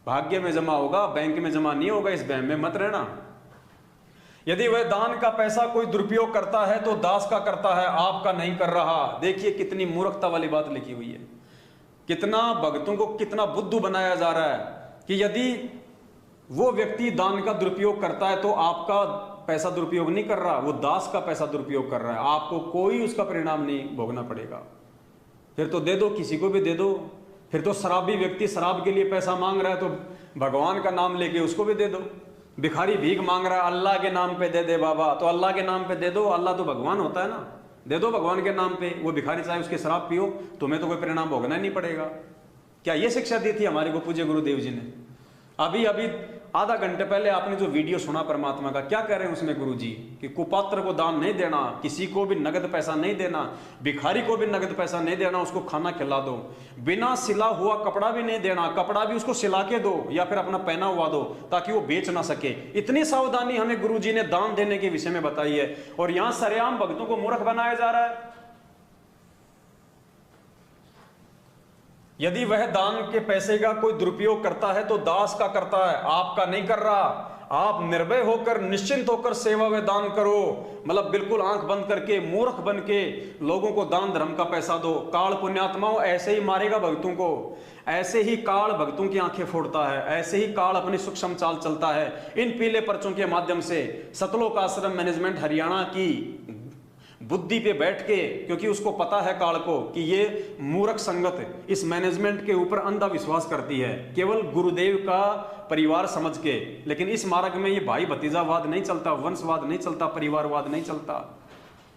भाग्य में जमा होगा, बैंक में जमा नहीं होगा। इस बैंक में मत रहना। यदि वह दान का पैसा कोई दुरुपयोग करता है तो दास का करता है, आपका नहीं कर रहा। देखिए कितनी मूर्खता वाली बात लिखी हुई है। कितना भक्तों को कितना बुद्धू बनाया जा रहा है कि यदि वो व्यक्ति दान का दुरुपयोग करता है तो आपका पैसा दुरुपयोग नहीं कर रहा, वो दास का पैसा दुरुपयोग कर रहा है, आपको कोई उसका परिणाम नहीं भोगना पड़ेगा। फिर तो दे दो, किसी को भी दे दो। फिर तो शराबी व्यक्ति शराब के लिए पैसा मांग रहा है तो भगवान का नाम लेके उसको भी दे दो। भिखारी भीख मांग रहा है, अल्लाह के नाम पे दे दे बाबा, तो अल्लाह के नाम पे दे दो। अल्लाह तो भगवान होता है ना, दे दो भगवान के नाम पे। वो भिखारी चाहे उसके शराब पियो, तुम्हें तो कोई परिणाम भोगना ही नहीं पड़ेगा। क्या ये शिक्षा दी थी हमारे को पूज्य गुरुदेव जी ने? अभी अभी आधा घंटे पहले आपने जो वीडियो सुना परमात्मा का, क्या कह रहे हैं उसमें गुरुजी? कि कुपात्र को दान नहीं देना, किसी को भी नगद पैसा नहीं देना, भिखारी को भी नगद पैसा नहीं देना, उसको खाना खिला दो। बिना सिला हुआ कपड़ा भी नहीं देना, कपड़ा भी उसको सिला के दो या फिर अपना पहना हुआ दो ताकि वो बेच ना सके। इतनी सावधानी हमें गुरुजी ने दान देने के विषय में बताई है, और यहां सरेआम भक्तों को मूर्ख बनाया जा रहा है। यदि वह दान के पैसे का कोई दुरुपयोग करता है तो दास का करता है, आपका नहीं कर रहा। आप निर्भय होकर, निश्चिंत होकर सेवा व दान करो। मतलब बिल्कुल आंख बंद करके, मूर्ख बन के लोगों को दान धर्म का पैसा दो। काल पुण्यात्माओं ऐसे ही मारेगा भक्तों को, ऐसे ही काल भक्तों की आंखें फोड़ता है, ऐसे ही काल अपनी सूक्ष्म चाल चलता है इन पीले पर्चों के माध्यम से। सतलोक आश्रम मैनेजमेंट हरियाणा की बुद्धि पे बैठ के, क्योंकि उसको पता है काल को कि ये मूर्ख संगत इस मैनेजमेंट के ऊपर अंधा विश्वास करती है, केवल गुरुदेव का परिवार समझ के। लेकिन इस मार्ग में ये भाई भतीजावाद नहीं चलता, वंशवाद नहीं चलता, परिवारवाद नहीं चलता।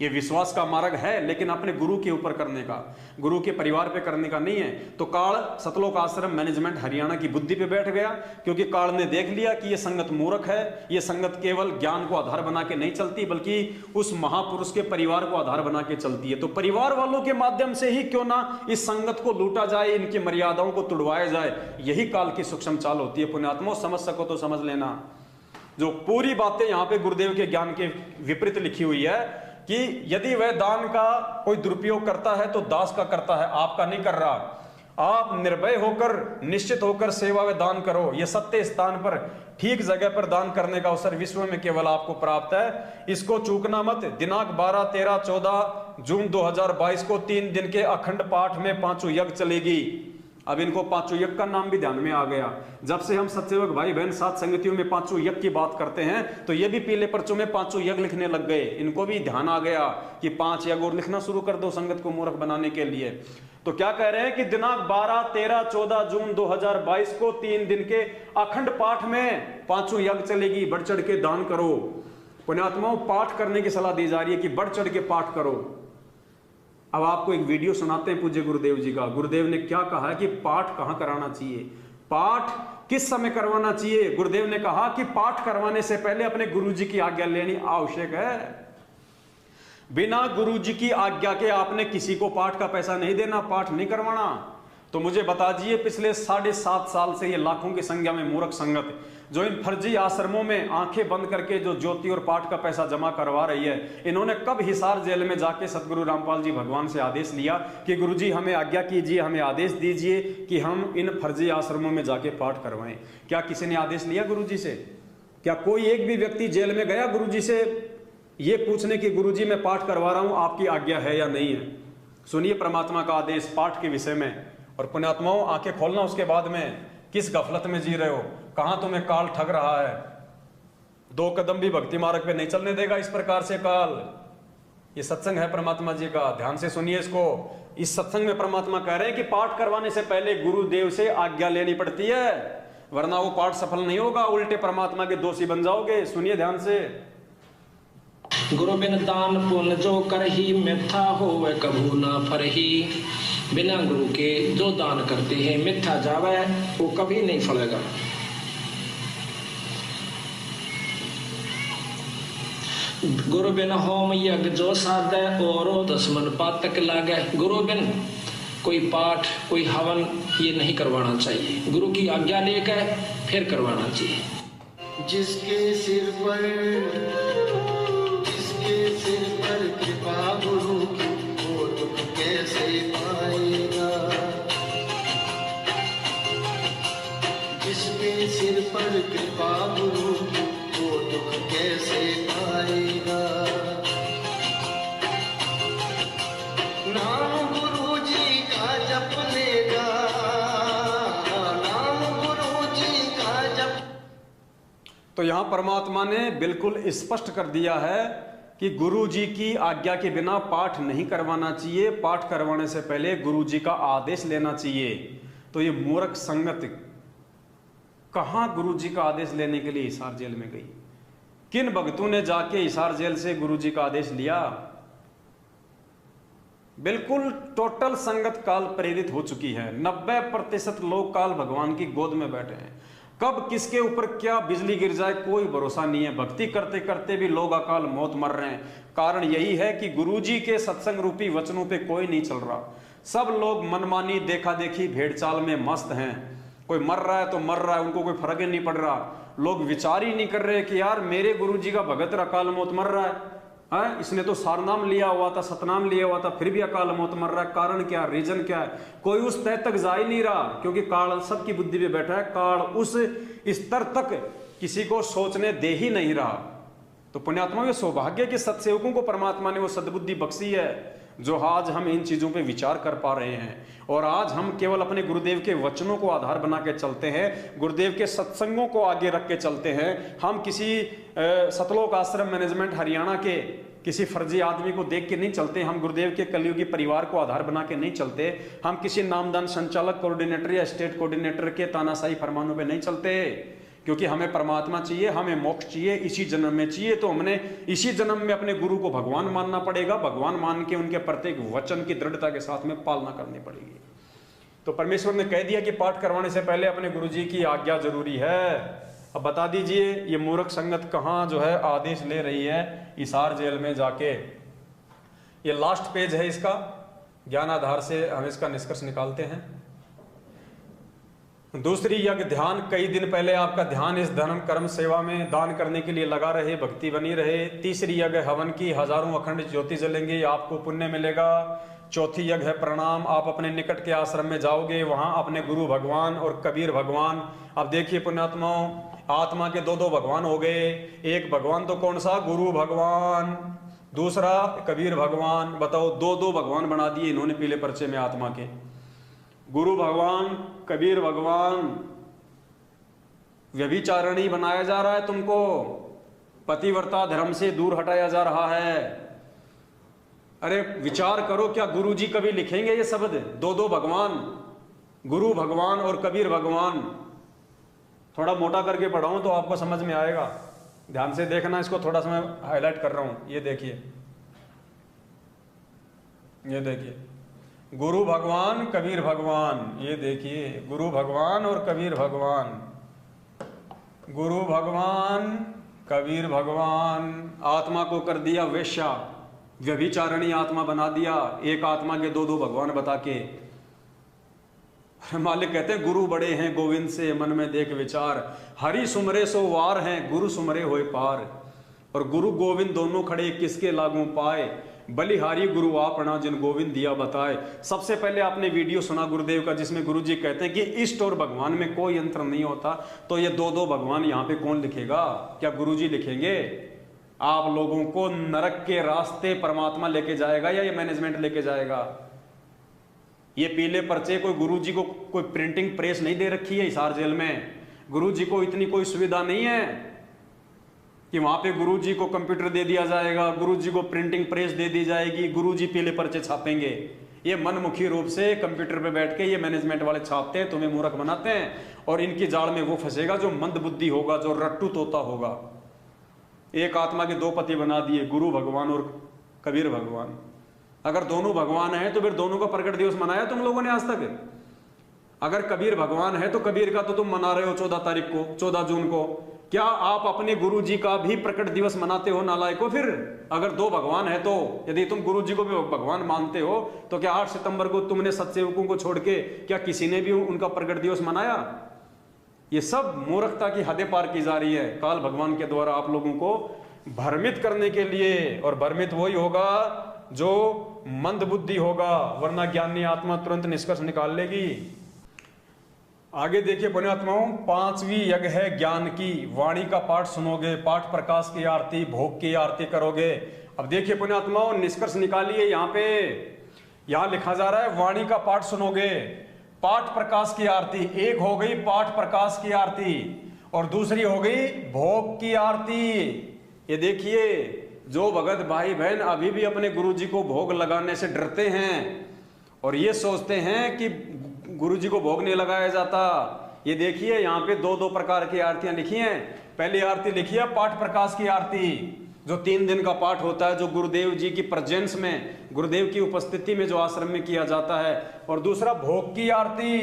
ये विश्वास का मार्ग है, लेकिन अपने गुरु के ऊपर करने का, गुरु के परिवार पे करने का नहीं है। तो काल सतलोक आश्रम मैनेजमेंट हरियाणा की बुद्धि पे बैठ गया, क्योंकि काल ने देख लिया कि ये संगत मूर्ख है। ये संगत केवल ज्ञान को आधार बना के नहीं चलती, बल्कि उस महापुरुष के परिवार को आधार बना के चलती है। तो परिवार वालों के माध्यम से ही क्यों ना इस संगत को लूटा जाए, इनकी मर्यादाओं को तुड़वाया जाए। यही काल की सूक्ष्म चाल होती है। पुण्यात्माओं समझ सको तो समझ लेना। जो पूरी बातें यहाँ पे गुरुदेव के ज्ञान के विपरीत लिखी हुई है कि यदि वह दान का कोई दुरुपयोग करता है तो दास का करता है, आपका नहीं कर रहा। आप निर्भय होकर, निश्चित होकर सेवा व दान करो। ये सत्य स्थान पर, ठीक जगह पर दान करने का अवसर विश्व में केवल आपको प्राप्त है, इसको चूकना मत। दिनांक 12, 13, 14 जून 2022 को 3 दिन के अखंड पाठ में पांचों यज्ञ चलेगी। अब इनको पांचों यज्ञ का नाम भी ध्यान में आ गया। जब से हम सत्सेवक भाई बहन सात संगतियों में पांचों यज्ञ की बात करते हैं तो ये भी पीले पर्चों में पांचों यज्ञ लिखने लग गए। इनको भी ध्यान आ गया कि 5 यज्ञ और लिखना शुरू कर दो संगत को मूर्ख बनाने के लिए। तो क्या कह रहे हैं कि दिनांक 12, 13, 14 जून 2022 को 3 दिन के अखंड पाठ में पांचों यज्ञ चलेगी। बढ़ चढ़ के दान करो। पुण्यात्माओं, पाठ करने की सलाह दी जा रही है कि बढ़ चढ़ के पाठ करो। अब आपको एक वीडियो सुनाते हैं पूज्य गुरुदेव जी का। गुरुदेव ने क्या कहा है कि पाठ कहां कराना चाहिए, पाठ किस समय करवाना चाहिए। गुरुदेव ने कहा कि पाठ करवाने से पहले अपने गुरु जी की आज्ञा लेनी आवश्यक है। बिना गुरु जी की आज्ञा के आपने किसी को पाठ का पैसा नहीं देना, पाठ नहीं करवाना। तो मुझे बता दीजिए, पिछले 7.5 साल से ये लाखों की संख्या में मूर्ख संगत जो इन फर्जी आश्रमों में आंखें बंद करके जो ज्योति और पाठ का पैसा जमा करवा रही है, इन्होंने कब हिसार जेल में जाके सतगुरु रामपाल जी भगवान से आदेश लिया कि गुरुजी हमें आज्ञा कीजिए, हमें आदेश दीजिए कि हम इन फर्जी आश्रमों में जाके पाठ करवाएं। क्या किसी ने आदेश लिया गुरुजी से? क्या कोई एक भी व्यक्ति जेल में गया गुरुजी से ये पूछने की गुरुजी मैं पाठ करवा रहा हूं, आपकी आज्ञा है या नहीं है? सुनिए परमात्मा का आदेश पाठ के विषय में। और पुण्यात्माओं, आंखें खोलना उसके बाद में, किस गफलत में जी रहे हो, कहां तुम्हें काल ठग रहा है। 2 कदम भी भक्ति मार्ग पे नहीं चलने देगा इस प्रकार से काल। ये सत्संग है परमात्मा जी का, ध्यान से सुनिए इसको। इस सत्संग में परमात्मा कह रहे हैं कि पाठ करवाने से पहले गुरुदेव से आज्ञा लेनी पड़ती है, वरना वो पाठ सफल नहीं होगा, उल्टे परमात्मा के दोषी बन जाओगे। सुनिए ध्यान से। गुरु बिन दान पुण्य जो करही, मिथ्या होवे कभू ना फरही। बिना गुरु के जो दान करते हैं मिथ्या जावे, वो कभी नहीं फलेगा। गुरु बिन होम यज्ञ जो साधे, औरो 10 मन पातक लागे। गुरु बिन कोई पाठ, कोई हवन ये नहीं करवाना चाहिए, गुरु की आज्ञा लेकर फिर करवाना चाहिए। जिसके सिर पर कृपा गुरु की, वो दुख कैसे पाएगा। जिसके सिर पर कृपा गुरु की, वो दुख कैसे पाएगा। नाम गुरु जी का जप लेगा, नाम गुरु जी का जप। तो यहां परमात्मा ने बिल्कुल स्पष्ट कर दिया है कि गुरु जी की आज्ञा के बिना पाठ नहीं करवाना चाहिए, पाठ करवाने से पहले गुरु जी का आदेश लेना चाहिए। तो ये मूर्ख संगत कहां गुरु जी का आदेश लेने के लिए हिसार जेल में गई? किन भक्तों ने जाके हिसार जेल से गुरु जी का आदेश लिया? बिल्कुल टोटल संगत काल प्रेरित हो चुकी है। 90% लोग काल भगवान की गोद में बैठे हैं। कब किसके ऊपर क्या बिजली गिर जाए कोई भरोसा नहीं है। भक्ति करते करते भी लोग अकाल मौत मर रहे हैं। कारण यही है कि गुरुजी के सत्संग रूपी वचनों पे कोई नहीं चल रहा। सब लोग मनमानी देखा देखी भेड़ चाल में मस्त हैं। कोई मर रहा है तो मर रहा है, उनको कोई फर्क ही नहीं पड़ रहा। लोग विचार ही नहीं कर रहे कि यार मेरे गुरुजी का भगत अकाल मौत मर रहा है, इसने तो सारनाम लिया हुआ था, सतनाम लिया हुआ था, फिर भी अकाल मौत मर रहा है। कारण क्या, रीजन क्या है? कोई उस तय तक जा ही नहीं रहा, क्योंकि काल सबकी बुद्धि पे बैठा है। काल उस स्तर तक किसी को सोचने दे ही नहीं रहा। तो पुण्यात्मा के सौभाग्य के सत्सेवकों को परमात्मा ने वो सद्बुद्धि बख्शी है, जो आज हम इन चीजों पे विचार कर पा रहे हैं। और आज हम केवल अपने गुरुदेव के वचनों को आधार बना के चलते हैं, गुरुदेव के सत्संगों को आगे रख के चलते हैं। हम किसी सतलोक आश्रम मैनेजमेंट हरियाणा के किसी फर्जी आदमी को देख के नहीं चलते। हम गुरुदेव के कलयुगी परिवार को आधार बना के नहीं चलते। हम किसी नामदान संचालक, कोऑर्डिनेटर या स्टेट कोऑर्डिनेटर के तानाशाही फरमानों पे नहीं चलते, क्योंकि हमें परमात्मा चाहिए, हमें मोक्ष चाहिए, इसी जन्म में चाहिए। तो हमने इसी जन्म में अपने गुरु को भगवान मानना पड़ेगा। भगवान मान के उनके प्रत्येक वचन की दृढ़ता के साथ में पालना करनी पड़ेगी। तो परमेश्वर ने कह दिया कि पाठ करवाने से पहले अपने गुरु जी की आज्ञा जरूरी है। अब बता दीजिए ये मूर्ख संगत कहां जो है आदेश ले रही है? हिसार जेल में जाके। ये लास्ट पेज है इसका। ज्ञान आधार से हम इसका निष्कर्ष निकालते हैं। दूसरी यज्ञ ध्यान, कई दिन पहले आपका ध्यान इस धर्म कर्म सेवा में दान करने के लिए लगा रहे, भक्ति बनी रहे। तीसरी यज्ञ हवन की, हजारों अखंड ज्योति जलेंगे, आपको पुण्य मिलेगा। चौथी यज्ञ है प्रणाम। आप अपने निकट के आश्रम में जाओगे, वहां अपने गुरु भगवान और कबीर भगवान। अब देखिए पुण्यात्माओं, आत्मा के दो दो भगवान हो गए। एक भगवान तो कौन सा, गुरु भगवान, दूसरा कबीर भगवान। बताओ, दो दो भगवान बना दिए इन्होंने पीले पर्चे में आत्मा के। गुरु भगवान, कबीर भगवान। व्यभिचारणी बनाया जा रहा है तुमको, पतिव्रता धर्म से दूर हटाया जा रहा है। अरे विचार करो, क्या गुरुजी कभी लिखेंगे ये शब्द, दो दो भगवान, गुरु भगवान और कबीर भगवान? थोड़ा मोटा करके पढ़ाऊं तो आपको समझ में आएगा, ध्यान से देखना। इसको थोड़ा सा मैं हाईलाइट कर रहा हूं। ये देखिए, ये देखिए, गुरु भगवान कबीर भगवान। ये देखिए, गुरु भगवान और कबीर भगवान, गुरु भगवान कबीर भगवान। आत्मा को कर दिया वेश्या, व्यभिचारणी आत्मा बना दिया, एक आत्मा के दो दो भगवान बता के। मालिक कहते हैं गुरु बड़े हैं गोविंद से मन में देख विचार, हरि सुमरे सो वार हैं गुरु सुमरे होए पार। और गुरु गोविंद दोनों खड़े किसके लागू पाए, बलिहारी गुरु आपना जिन गोविंद दिया बताए। सबसे पहले आपने वीडियो सुना गुरुदेव का जिसमें गुरुजी कहते हैं कि इष्ट और भगवान में कोई अंतर नहीं होता। तो ये दो दो भगवान यहाँ पे कौन लिखेगा, क्या गुरुजी लिखेंगे? आप लोगों को नरक के रास्ते परमात्मा लेके जाएगा या ये मैनेजमेंट लेके जाएगा? ये पीले पर्चे कोई गुरुजी को कोई प्रिंटिंग प्रेस नहीं दे रखी है हिसार जेल में। गुरुजी को इतनी कोई सुविधा नहीं है कि वहां पे गुरुजी को कंप्यूटर दे दिया जाएगा, गुरुजी को प्रिंटिंग प्रेस दे दी जाएगी, गुरुजी पीले पर्चे छापेंगे। ये मनमुखी रूप से कंप्यूटर पे बैठ के ये मैनेजमेंट वाले छापते हैं, तुम्हें मूर्ख बनाते हैं, और इनकी जाल में वो फंसेगा जो मंद बुद्धि होगा, जो रट्टू तोता होगा। एक आत्मा के दो पति बना दिए, गुरु भगवान और कबीर भगवान। अगर दोनों भगवान हैं तो फिर दोनों का प्रकट दिवस मनाया तुम लोगों ने आज तक? अगर कबीर भगवान है तो कबीर का तो तुम मना रहे हो 14 तारीख को, 14 जून को। क्या आप अपने गुरु जी का भी प्रकट दिवस मनाते हो नालायको? फिर अगर दो भगवान है तो, यदि तुम गुरु जी को भी भगवान मानते हो तो क्या 8 सितंबर को तुमने सत्सेवकों को छोड़ के क्या किसी ने भी उनका प्रकट दिवस मनाया? ये सब मूर्खता की हदें पार की जा रही है काल भगवान के द्वारा आप लोगों को भ्रमित करने के लिए। और भ्रमित वही होगा जो मंद बुद्धि होगा, वरना ज्ञानी आत्मा तुरंत निष्कर्ष निकाल लेगी। आगे देखिए पुण्यात्माओं, 5वीं यज्ञ है ज्ञान की। वाणी का पाठ सुनोगे, पाठ प्रकाश की आरती, भोग की आरती करोगे। अब देखिए पुण्यात्माओं, निष्कर्ष निकालिए। यहां लिखा जा रहा है वाणी का पाठ सुनोगे, पाठ प्रकाश की आरती। एक हो गई पाठ प्रकाश की आरती और दूसरी हो गई भोग की आरती। ये देखिए, जो भगत भाई बहन अभी भी अपने गुरु जी को भोग लगाने से डरते हैं और ये सोचते हैं कि गुरु जी को भोग नहीं लगाया जाता, ये देखिए यहाँ पे दो दो प्रकार की आरतियां लिखी हैं। पहली आरती लिखी है पाठ प्रकाश की आरती, जो 3 दिन का पाठ होता है, जो गुरुदेव जी की प्रेजेंस में, गुरुदेव की उपस्थिति में जो आश्रम में किया जाता है। और दूसरा भोग की आरती,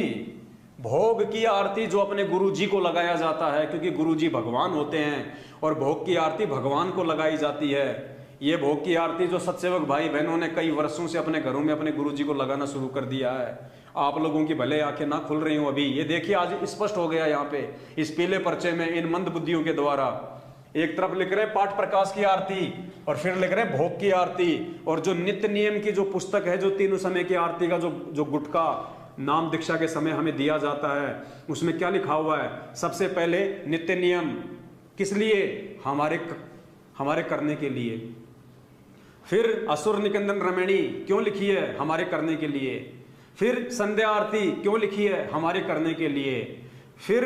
भोग की आरती जो अपने गुरु जी को लगाया जाता है, क्योंकि गुरु जी भगवान होते हैं और भोग की आरती भगवान को लगाई जाती है। ये भोग की आरती जो सत्सेवक भाई बहनों ने कई वर्षों से अपने घरों में अपने गुरु जी को लगाना शुरू कर दिया है। आप लोगों की भले आंखें ना खुल रही हो अभी, ये देखिए आज स्पष्ट हो गया यहाँ पे इस पीले पर्चे में इन मंद बुद्धियों के द्वारा। एक तरफ लिख रहे पाठ प्रकाश की आरती और फिर लिख रहे भोग की आरती। और जो नित्य नियम की जो पुस्तक है, जो तीनों समय की आरती का जो गुटका नाम दीक्षा के समय हमें दिया जाता है, उसमें क्या लिखा हुआ है? सबसे पहले नित्य नियम किस लिए? हमारे करने के लिए। फिर असुर निकंदन रमणी क्यों लिखी है? हमारे करने के लिए। फिर संध्या आरती क्यों लिखी है? हमारे करने के लिए। फिर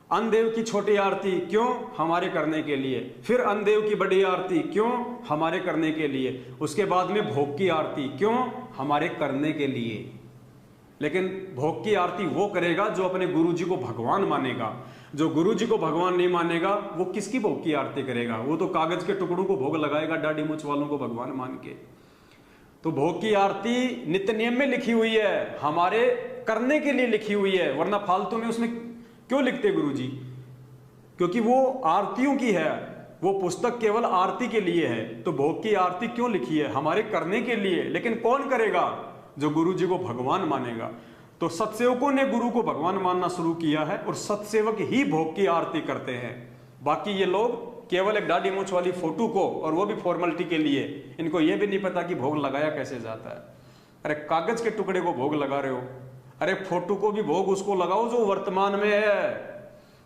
अनदेव की छोटी आरती क्यों? हमारे करने के लिए। फिर अनदेव की बड़ी आरती क्यों? हमारे करने के लिए। उसके बाद में भोग की आरती क्यों? हमारे करने के लिए। लेकिन भोग की आरती वो करेगा जो अपने गुरु जी को भगवान मानेगा। जो गुरु जी को भगवान नहीं मानेगा वो किसकी भोग की आरती करेगा? वो तो कागज के टुकड़ों को भोग लगाएगा, दाढ़ी मूंछ वालों को भगवान मान के। तो भोग की आरती नित्य नियम में लिखी हुई है, हमारे करने के लिए लिखी हुई है, वरना फालतू में उसमें क्यों लिखते गुरुजी? क्योंकि वो आरतियों की है, वो पुस्तक केवल आरती के लिए है। तो भोग की आरती क्यों लिखी है? हमारे करने के लिए। लेकिन कौन करेगा? जो गुरु जी को भगवान मानेगा। तो सत्सेवकों ने गुरु को भगवान मानना शुरू किया है और सत्सेवक ही भोग की आरती करते हैं। बाकी ये लोग केवल एक दाढ़ी मूंछ वाली फोटो को, और वो भी फॉर्मेलिटी के लिए, इनको ये भी नहीं पता कि भोग लगाया कैसे जाता है। अरे कागज के टुकड़े को भोग लगा रहे हो, अरे फोटो को भी भोग उसको लगाओ जो वर्तमान में है।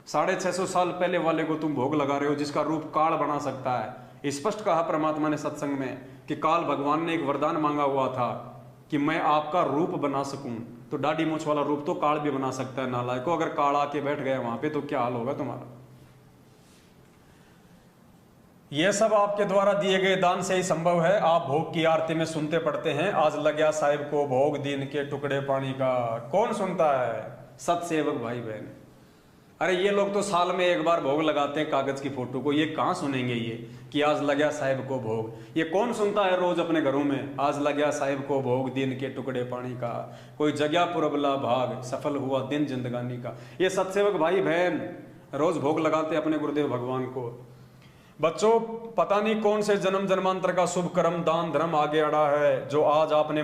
650 साल पहले वाले को तुम भोग लगा रहे हो जिसका रूप काल बना सकता है। स्पष्ट कहा परमात्मा ने सत्संग में कि काल भगवान ने एक वरदान मांगा हुआ था कि मैं आपका रूप बना सकूं, तो दाढ़ी मूछ वाला रूप तो काल भी बना सकता है। नालायक को अगर काल आके बैठ गया वहां पे तो क्या हाल होगा तुम्हारा। यह सब आपके द्वारा दिए गए दान से ही संभव है। आप भोग की आरती में सुनते पढ़ते हैं, आज लग्या साहिब को भोग दीन के टुकड़े पानी का। कौन सुनता है? सत्सेवक भाई बहन। अरे ये लोग तो साल में एक बार भोग लगाते हैं कागज की फोटो को, ये कहां सुनेंगे ये कि आज लग्या साहिब को भोग। ये कौन सुनता है रोज अपने घरों में, आज लग्या साहिब को भोग दीन के टुकड़े पानी का, कोई जगह पुरबला भाग सफल हुआ दिन जिंदगानी का। ये सत्सेवक भाई बहन रोज भोग लगाते अपने गुरुदेव भगवान को। बच्चों, पता नहीं कौन से जन्म जन्मांतर का शुभ कर्म दान धर्म आगे अड़ा है जो आज आपने